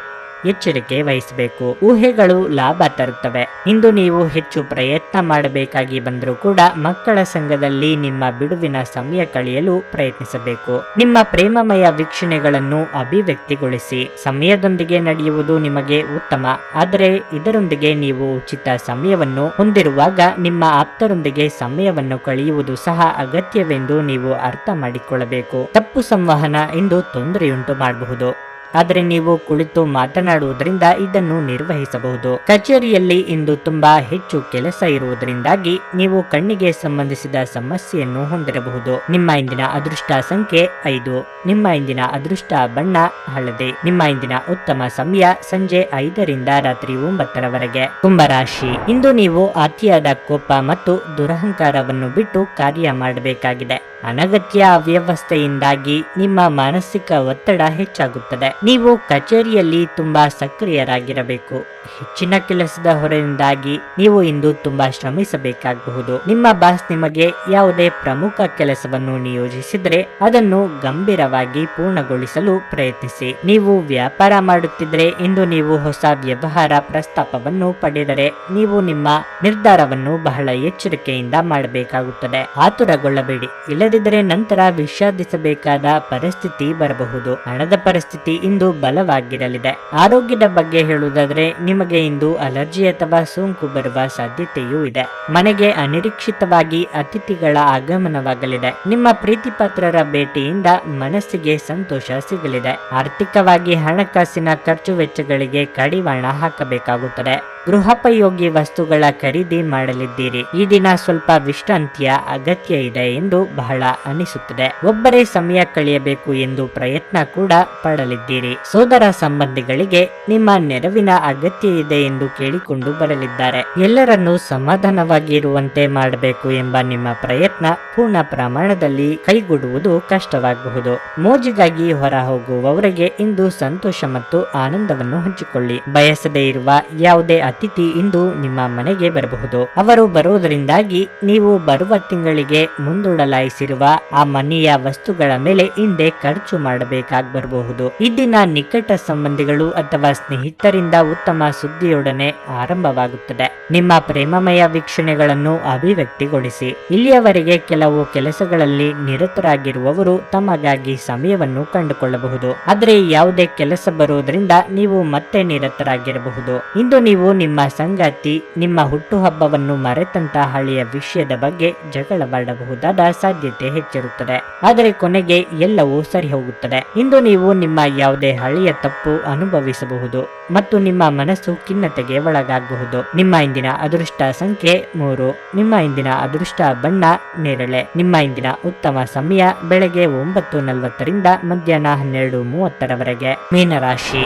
ಎಚ್ಚರಿಕೆ ವಹಿಸಬೇಕು. ಊಹೆಗಳು ಲಾಭ ತರುತ್ತವೆ. ಇಂದು ನೀವು ಹೆಚ್ಚು ಪ್ರಯತ್ನ ಮಾಡಬೇಕಾಗಿ ಬಂದರೂ ಕೂಡ ಮಕ್ಕಳ ಸಂಘದಲ್ಲಿ ನಿಮ್ಮ ಬಿಡುವಿನ ಸಮಯ ಕಳೆಯಲು ಪ್ರಯತ್ನಿಸಬೇಕು. ನಿಮ್ಮ ಪ್ರೇಮಮಯ ವೀಕ್ಷಣೆಗಳನ್ನು ಅಭಿವ್ಯಕ್ತಿಗೊಳಿಸಿ. ಸಮಯದೊಂದಿಗೆ ನಡೆಯುವುದು ನಿಮಗೆ ಉತ್ತಮ. ಆದರೆ ಇದರೊಂದಿಗೆ ನೀವು ಉಚಿತ ಸಮಯವನ್ನು ಹೊಂದಿರುವಾಗ ನಿಮ್ಮ ಆಪ್ತರೊಂದಿಗೆ ಸಮಯವನ್ನು ಕಳೆಯುವುದು ಸಹ ಅಗತ್ಯವೆಂದು ನೀವು ಅರ್ಥ ಮಾಡಿಕೊಳ್ಳಬೇಕು. ತಪ್ಪು ಸಂವಹನ ಇಂದು ತೊಂದರೆಯುಂಟು ಮಾಡಬಹುದು. ಆದರೆ ನೀವು ಕುಳಿತು ಮಾತನಾಡುವುದರಿಂದ ಇದನ್ನು ನಿರ್ವಹಿಸಬಹುದು. ಕಚೇರಿಯಲ್ಲಿ ಇಂದು ತುಂಬಾ ಹೆಚ್ಚು ಕೆಲಸ ಇರುವುದರಿಂದಾಗಿ ನೀವು ಕಣ್ಣಿಗೆ ಸಂಬಂಧಿಸಿದ ಸಮಸ್ಯೆಯನ್ನು ಹೊಂದಿರಬಹುದು. ನಿಮ್ಮ ಇಂದಿನ ಅದೃಷ್ಟ ಸಂಖ್ಯೆ 5. ನಿಮ್ಮ ಇಂದಿನ ಅದೃಷ್ಟ ಬಣ್ಣ ಹಳದಿ. ನಿಮ್ಮ ಇಂದಿನ ಉತ್ತಮ ಸಮಯ ಸಂಜೆ 5 ರಿಂದ ರಾತ್ರಿ 9 ರವರೆಗೆ. ಕುಂಭರಾಶಿ. ಇಂದು ನೀವು ಅತಿಯಾದ ಕೋಪ ಮತ್ತು ದುರಹಂಕಾರವನ್ನು ಬಿಟ್ಟು ಕಾರ್ಯ ಮಾಡಬೇಕಾಗಿದೆ. ಅನಗತ್ಯ ಅವ್ಯವಸ್ಥೆಯಿಂದಾಗಿ ನಿಮ್ಮ ಮಾನಸಿಕ ಒತ್ತಡ ಹೆಚ್ಚಾಗುತ್ತದೆ. ನೀವು ಕಚೇರಿಯಲ್ಲಿ ತುಂಬಾ ಸಕ್ರಿಯರಾಗಿರಬೇಕು. ಹೆಚ್ಚಿನ ಕೆಲಸದ ಹೊರೆಯಿಂದಾಗಿ ನೀವು ಇಂದು ತುಂಬಾ ಶ್ರಮಿಸಬೇಕಾಗಬಹುದು. ನಿಮ್ಮ ಬಾಸ್ ನಿಮಗೆ ಯಾವುದೇ ಪ್ರಮುಖ ಕೆಲಸವನ್ನು ನಿಯೋಜಿಸಿದ್ರೆ ಅದನ್ನು ಗಂಭೀರವಾಗಿ ಪೂರ್ಣಗೊಳಿಸಲು ಪ್ರಯತ್ನಿಸಿ. ನೀವು ವ್ಯಾಪಾರ ಮಾಡುತ್ತಿದ್ರೆ ಇಂದು ನೀವು ಹೊಸ ವ್ಯವಹಾರ ಪ್ರಸ್ತಾಪವನ್ನು ಪಡೆದರೆ ನೀವು ನಿಮ್ಮ ನಿರ್ಧಾರವನ್ನು ಬಹಳ ಎಚ್ಚರಿಕೆಯಿಂದ ಮಾಡಬೇಕಾಗುತ್ತದೆ. ಆತುರಗೊಳ್ಳಬೇಡಿ, ಇಲ್ಲದಿದ್ದರೆ ನಂತರ ವಿಷಾದಿಸಬೇಕಾದ ಪರಿಸ್ಥಿತಿ ಬರಬಹುದು. ಹಣದ ಪರಿಸ್ಥಿತಿ ಇಂದು ಬಲವಾಗಿರಲಿದೆ. ಆರೋಗ್ಯದ ಬಗ್ಗೆ ಹೇಳುವುದಾದ್ರೆ ನಿಮಗೆ ಇಂದು ಅಲರ್ಜಿ ಅಥವಾ ಸೋಂಕು ಬರುವ ಸಾಧ್ಯತೆಯೂ ಇದೆ. ಮನೆಗೆ ಅನಿರೀಕ್ಷಿತವಾಗಿ ಅತಿಥಿಗಳ ಆಗಮನವಾಗಲಿದೆ. ನಿಮ್ಮ ಪ್ರೀತಿಪಾತ್ರರ ಭೇಟಿಯಿಂದ ಮನಸ್ಸಿಗೆ ಸಂತೋಷ ಸಿಗಲಿದೆ. ಆರ್ಥಿಕವಾಗಿ ಹಣಕಾಸಿನ ಖರ್ಚು ವೆಚ್ಚಗಳಿಗೆ ಕಡಿವಾಣ ಹಾಕಬೇಕಾಗುತ್ತದೆ. ಗೃಹೋಪಯೋಗಿ ವಸ್ತುಗಳ ಖರೀದಿ ಮಾಡಲಿದ್ದೀರಿ. ಈ ದಿನ ಸ್ವಲ್ಪ ವಿಶ್ರಾಂತಿಯ ಅಗತ್ಯ ಇದೆ ಎಂದು ಬಹಳ ಅನಿಸುತ್ತದೆ. ಒಬ್ಬರೇ ಸಮಯ ಕಳೆಯಬೇಕು ಎಂದು ಪ್ರಯತ್ನ ಕೂಡ ಪಡಲಿದ್ದೀರಿ. ಸೋದರ ಸಂಬಂಧಿಗಳಿಗೆ ನಿಮ್ಮ ನೆರವಿನ ಅಗತ್ಯ ಇದೆ ಎಂದು ಕೇಳಿಕೊಂಡು ಬರಲಿದ್ದಾರೆ. ಎಲ್ಲರನ್ನೂ ಸಮಾಧಾನವಾಗಿ ಇರುವಂತೆ ಮಾಡಬೇಕು ಎಂಬ ನಿಮ್ಮ ಪ್ರಯತ್ನ ಪೂರ್ಣ ಪ್ರಮಾಣದಲ್ಲಿ ಕೈಗೂಡುವುದು ಕಷ್ಟವಾಗಬಹುದು. ಮೋಜಿಗಾಗಿ ಹೊರ ಹೋಗುವವರೆಗೆ ಇಂದು ಸಂತೋಷ ಮತ್ತು ಆನಂದವನ್ನು ಹಂಚಿಕೊಳ್ಳಿ. ಬಯಸದೇ ಇರುವ ಯಾವುದೇ ಅತಿಥಿ ಇಂದು ನಿಮ್ಮ ಮನೆಗೆ ಬರಬಹುದು. ಅವರು ಬರುವುದರಿಂದಾಗಿ ನೀವು ಬರುವ ತಿಂಗಳಿಗೆ ಮುಂದೂಡಲಾಯಿಸಿರುವ ಆ ಮನೆಯ ವಸ್ತುಗಳ ಮೇಲೆ ಹಿಂದೆ ಖರ್ಚು ಮಾಡಬೇಕಾಗಿ ಬರಬಹುದು. ಈ ದಿನ ನಿಕಟ ಸಂಬಂಧಿಗಳು ಅಥವಾ ಸ್ನೇಹಿತರಿಂದ ಉತ್ತಮ ಸುದ್ದಿಯೊಡನೆ ಆರಂಭವಾಗುತ್ತದೆ. ನಿಮ್ಮ ಪ್ರೇಮಮಯ ವೀಕ್ಷಣೆಗಳನ್ನು ಅಭಿವ್ಯಕ್ತಿಗೊಳಿಸಿ. ಇಲ್ಲಿಯವರೆಗೆ ಕೆಲವು ಕೆಲಸಗಳಲ್ಲಿ ನಿರತರಾಗಿರುವವರು ತಮಗಾಗಿ ಸಮಯವನ್ನು ಕಂಡುಕೊಳ್ಳಬಹುದು. ಆದರೆ ಯಾವುದೇ ಕೆಲಸ ಬರುವುದರಿಂದ ನೀವು ಮತ್ತೆ ನಿರತರಾಗಿರಬಹುದು. ಇಂದು ನೀವು ನಿಮ್ಮ ಸಂಗಾತಿ ನಿಮ್ಮ ಹುಟ್ಟುಹಬ್ಬವನ್ನು ಮರೆತಂತ ಹಳೆಯ ವಿಷಯದ ಬಗ್ಗೆ ಜಗಳವಾಡಬಹುದಾದ ಸಾಧ್ಯತೆ ಹೆಚ್ಚಿರುತ್ತದೆ. ಆದರೆ ಕೊನೆಗೆ ಎಲ್ಲವೂ ಸರಿ ಹೋಗುತ್ತದೆ. ಇಂದು ನೀವು ನಿಮ್ಮ ಯಾವುದೇ ಹಳೆಯ ತಪ್ಪು ಅನುಭವಿಸಬಹುದು ಮತ್ತು ನಿಮ್ಮ ಮನಸ್ಸು ಖಿನ್ನತೆಗೆ ಒಳಗಾಗಬಹುದು. ನಿಮ್ಮ ಇಂದಿನ ಅದೃಷ್ಟ ಸಂಖ್ಯೆ 3. ನಿಮ್ಮ ಇಂದಿನ ಅದೃಷ್ಟ ಬಣ್ಣ ನೇರಳೆ. ನಿಮ್ಮ ಇಂದಿನ ಉತ್ತಮ ಸಮಯ ಬೆಳಗ್ಗೆ 9:40 ರಿಂದ ಮಧ್ಯಾಹ್ನ 12:30 ಮೀನರಾಶಿ.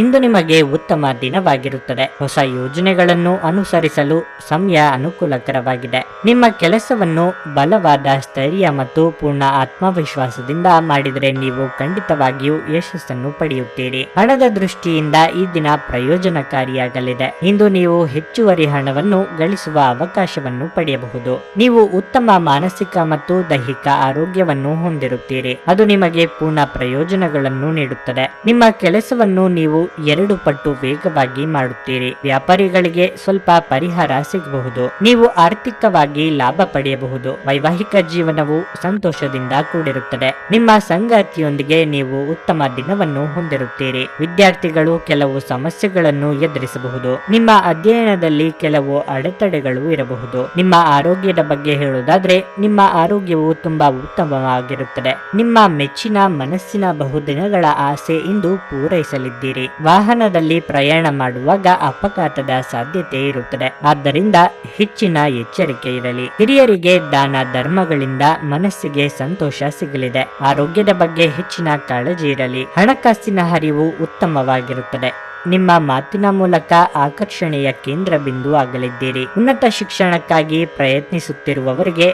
ಇಂದು ನಿಮಗೆ ಉತ್ತಮ ದಿನವಾಗಿರುತ್ತದೆ. ಹೊಸ ಯೋಜನೆಗಳನ್ನು ಅನುಸರಿಸಲು ಸಮಯ ಅನುಕೂಲಕರವಾಗಿದೆ. ನಿಮ್ಮ ಕೆಲಸವನ್ನು ಬಲವಾದ ಸ್ಥೈರ್ಯ ಮತ್ತು ಪೂರ್ಣ ಆತ್ಮವಿಶ್ವಾಸದಿಂದ ಮಾಡಿದರೆ ನೀವು ಖಂಡಿತವಾಗಿಯೂ ಯಶಸ್ಸನ್ನು ಪಡೆಯುತ್ತೀರಿ. ಹಣದ ದೃಷ್ಟಿಯಿಂದ ಈ ದಿನ ಪ್ರಯೋಜನಕಾರಿಯಾಗಲಿದೆ. ಇಂದು ನೀವು ಹೆಚ್ಚುವರಿ ಹಣವನ್ನು ಗಳಿಸುವ ಅವಕಾಶವನ್ನು ಪಡೆಯಬಹುದು. ನೀವು ಉತ್ತಮ ಮಾನಸಿಕ ಮತ್ತು ದೈಹಿಕ ಆರೋಗ್ಯವನ್ನು ಹೊಂದಿರುತ್ತೀರಿ. ಅದು ನಿಮಗೆ ಪೂರ್ಣ ಪ್ರಯೋಜನಗಳನ್ನು ನೀಡುತ್ತದೆ. ನಿಮ್ಮ ಕೆಲಸವನ್ನು ನೀವು 2 ಪಟ್ಟು ವೇಗವಾಗಿ ಮಾಡುತ್ತೀರಿ. ವ್ಯಾಪಾರಿಗಳಿಗೆ ಸ್ವಲ್ಪ ಪರಿಹಾರ ಸಿಗಬಹುದು. ನೀವು ಆರ್ಥಿಕವಾಗಿ ಲಾಭ ಪಡೆಯಬಹುದು. ವೈವಾಹಿಕ ಜೀವನವು ಸಂತೋಷದಿಂದ ಕೂಡಿರುತ್ತದೆ. ನಿಮ್ಮ ಸಂಗಾತಿಯೊಂದಿಗೆ ನೀವು ಉತ್ತಮ ದಿನವನ್ನು ಹೊಂದಿರುತ್ತೀರಿ. ವಿದ್ಯಾರ್ಥಿಗಳು ಕೆಲವು ಸಮಸ್ಯೆಗಳನ್ನು ಎದುರಿಸಬಹುದು. ನಿಮ್ಮ ಅಧ್ಯಯನದಲ್ಲಿ ಕೆಲವು ಅಡೆತಡೆಗಳು ಇರಬಹುದು. ನಿಮ್ಮ ಆರೋಗ್ಯದ ಬಗ್ಗೆ ಹೇಳುವುದಾದ್ರೆ ನಿಮ್ಮ ಆರೋಗ್ಯವು ತುಂಬಾ ಉತ್ತಮವಾಗಿರುತ್ತದೆ. ನಿಮ್ಮ ಮೆಚ್ಚಿನ ಮನಸ್ಸಿನ ಬಹುದಿನಗಳ ಆಸೆ ಇಂದು ಪೂರೈಸಲಿದ್ದೀರಿ. ವಾಹನದಲ್ಲಿ ಪ್ರಯಾಣ ಮಾಡುವಾಗ ಅಪಘಾತದ ಸಾಧ್ಯತೆ ಇರುತ್ತದೆ. ಆದ್ದರಿಂದ ಹೆಚ್ಚಿನ ಎಚ್ಚರಿಕೆ ಇರಲಿ. ಹಿರಿಯರಿಗೆ ದಾನ ಧರ್ಮಗಳಿಂದ ಮನಸ್ಸಿಗೆ ಸಂತೋಷ ಸಿಗಲಿದೆ. ಆರೋಗ್ಯದ ಬಗ್ಗೆ ಹೆಚ್ಚಿನ ಕಾಳಜಿ ಇರಲಿ. ಹಣಕಾಸಿನ ಹರಿವು ಉತ್ತಮವಾಗಿರುತ್ತದೆ. ನಿಮ್ಮ ಮಾತಿನ ಮೂಲಕ ಆಕರ್ಷಣೆಯ ಕೇಂದ್ರ ಬಿಂದು ಆಗಲಿದ್ದೀರಿ. ಉನ್ನತ ಶಿಕ್ಷಣಕ್ಕಾಗಿ ಪ್ರಯತ್ನಿಸುತ್ತಿರುವವರಿಗೆ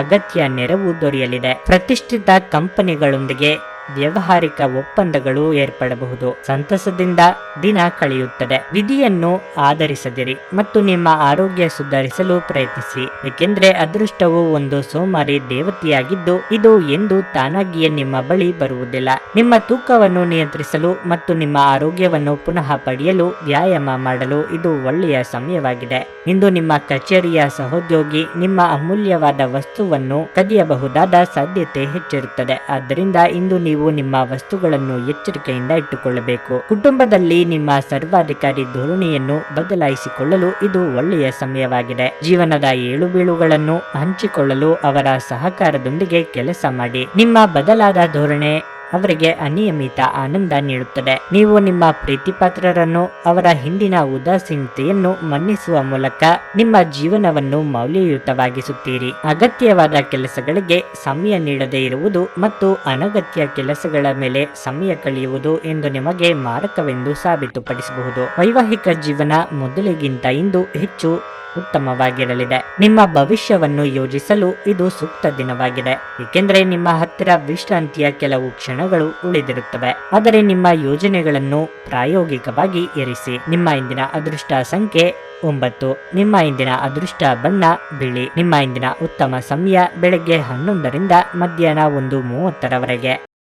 ಅಗತ್ಯ ನೆರವು ದೊರೆಯಲಿದೆ. ಪ್ರತಿಷ್ಠಿತ ಕಂಪನಿಗಳೊಂದಿಗೆ ವ್ಯವಹಾರಿಕ ಒಪ್ಪಂದಗಳು ಏರ್ಪಡಬಹುದು. ಸಂತಸದಿಂದ ದಿನ ಕಳೆಯುತ್ತದೆ. ವಿಧಿಯನ್ನು ಆಧರಿಸದಿರಿ ಮತ್ತು ನಿಮ್ಮ ಆರೋಗ್ಯ ಸುಧಾರಿಸಲು ಪ್ರಯತ್ನಿಸಿ, ಏಕೆಂದರೆ ಅದೃಷ್ಟವು ಒಂದು ಸೋಮಾರಿ ದೇವತೆಯಾಗಿದ್ದು ಇದು ಎಂದು ತಾನಾಗಿಯೇ ನಿಮ್ಮ ಬಳಿ ಬರುವುದಿಲ್ಲ. ನಿಮ್ಮ ತೂಕವನ್ನು ನಿಯಂತ್ರಿಸಲು ಮತ್ತು ನಿಮ್ಮ ಆರೋಗ್ಯವನ್ನು ಪುನಃ ಪಡೆಯಲು ವ್ಯಾಯಾಮ ಮಾಡಲು ಇದು ಒಳ್ಳೆಯ ಸಮಯವಾಗಿದೆ. ಇಂದು ನಿಮ್ಮ ಕಚೇರಿಯ ಸಹೋದ್ಯೋಗಿ ನಿಮ್ಮ ಅಮೂಲ್ಯವಾದ ವಸ್ತುವನ್ನು ಕದಿಯಬಹುದಾದ ಸಾಧ್ಯತೆ ಹೆಚ್ಚಿರುತ್ತದೆ. ಆದ್ದರಿಂದ ಇಂದು ನೀವು ನಿಮ್ಮ ವಸ್ತುಗಳನ್ನು ಎಚ್ಚರಿಕೆಯಿಂದ ಇಟ್ಟುಕೊಳ್ಳಬೇಕು. ಕುಟುಂಬದಲ್ಲಿ ನಿಮ್ಮ ಸರ್ವಾಧಿಕಾರಿ ಧೋರಣೆಯನ್ನು ಬದಲಾಯಿಸಿಕೊಳ್ಳಲು ಇದು ಒಳ್ಳೆಯ ಸಮಯವಾಗಿದೆ. ಜೀವನದ ಏಳುಬೀಳುಗಳನ್ನು ಹಂಚಿಕೊಳ್ಳಲು ಅವರ ಸಹಕಾರದೊಂದಿಗೆ ಕೆಲಸ ಮಾಡಿ. ನಿಮ್ಮ ಬದಲಾದ ಧೋರಣೆ ಅವರಿಗೆ ಅನಿಯಮಿತ ಆನಂದ ನೀಡುತ್ತದೆ. ನೀವು ನಿಮ್ಮ ಪ್ರೀತಿಪಾತ್ರರನ್ನು ಅವರ ಹಿಂದಿನ ಉದಾಸೀನತೆಯನ್ನು ಮನ್ನಿಸುವ ಮೂಲಕ ನಿಮ್ಮ ಜೀವನವನ್ನು ಮೌಲ್ಯಯುತವಾಗಿಸುತ್ತೀರಿ. ಅಗತ್ಯವಾದ ಕೆಲಸಗಳಿಗೆ ಸಮಯ ನೀಡದೇ ಇರುವುದು ಮತ್ತು ಅನಗತ್ಯ ಕೆಲಸಗಳ ಮೇಲೆ ಸಮಯ ಕಳೆಯುವುದು ಎಂದು ನಿಮಗೆ ಮಾರಕವೆಂದು ಸಾಬೀತುಪಡಿಸಬಹುದು. ವೈವಾಹಿಕ ಜೀವನ ಮೊದಲಿಗಿಂತ ಇಂದು ಹೆಚ್ಚು ಉತ್ತಮವಾಗಿರಲಿದೆ. ನಿಮ್ಮ ಭವಿಷ್ಯವನ್ನು ಯೋಜಿಸಲು ಇದು ಸೂಕ್ತ ದಿನವಾಗಿದೆ, ಏಕೆಂದರೆ ನಿಮ್ಮ ಹತ್ತಿರ ವಿಶ್ರಾಂತಿಯ ಕೆಲವು ಕ್ಷಣಗಳು ಉಳಿದಿರುತ್ತವೆ. ಆದರೆ ನಿಮ್ಮ ಯೋಜನೆಗಳನ್ನು ಪ್ರಾಯೋಗಿಕವಾಗಿ ಇರಿಸಿ. ನಿಮ್ಮ ಇಂದಿನ ಅದೃಷ್ಟ ಸಂಖ್ಯೆ 9. ನಿಮ್ಮ ಇಂದಿನ ಅದೃಷ್ಟ ಬಣ್ಣ ಬಿಳಿ. ನಿಮ್ಮ ಇಂದಿನ ಉತ್ತಮ ಸಮಯ ಬೆಳಗ್ಗೆ 11 ರಿಂದ ಮಧ್ಯಾಹ್ನ 1:30 ರವರೆಗೆ.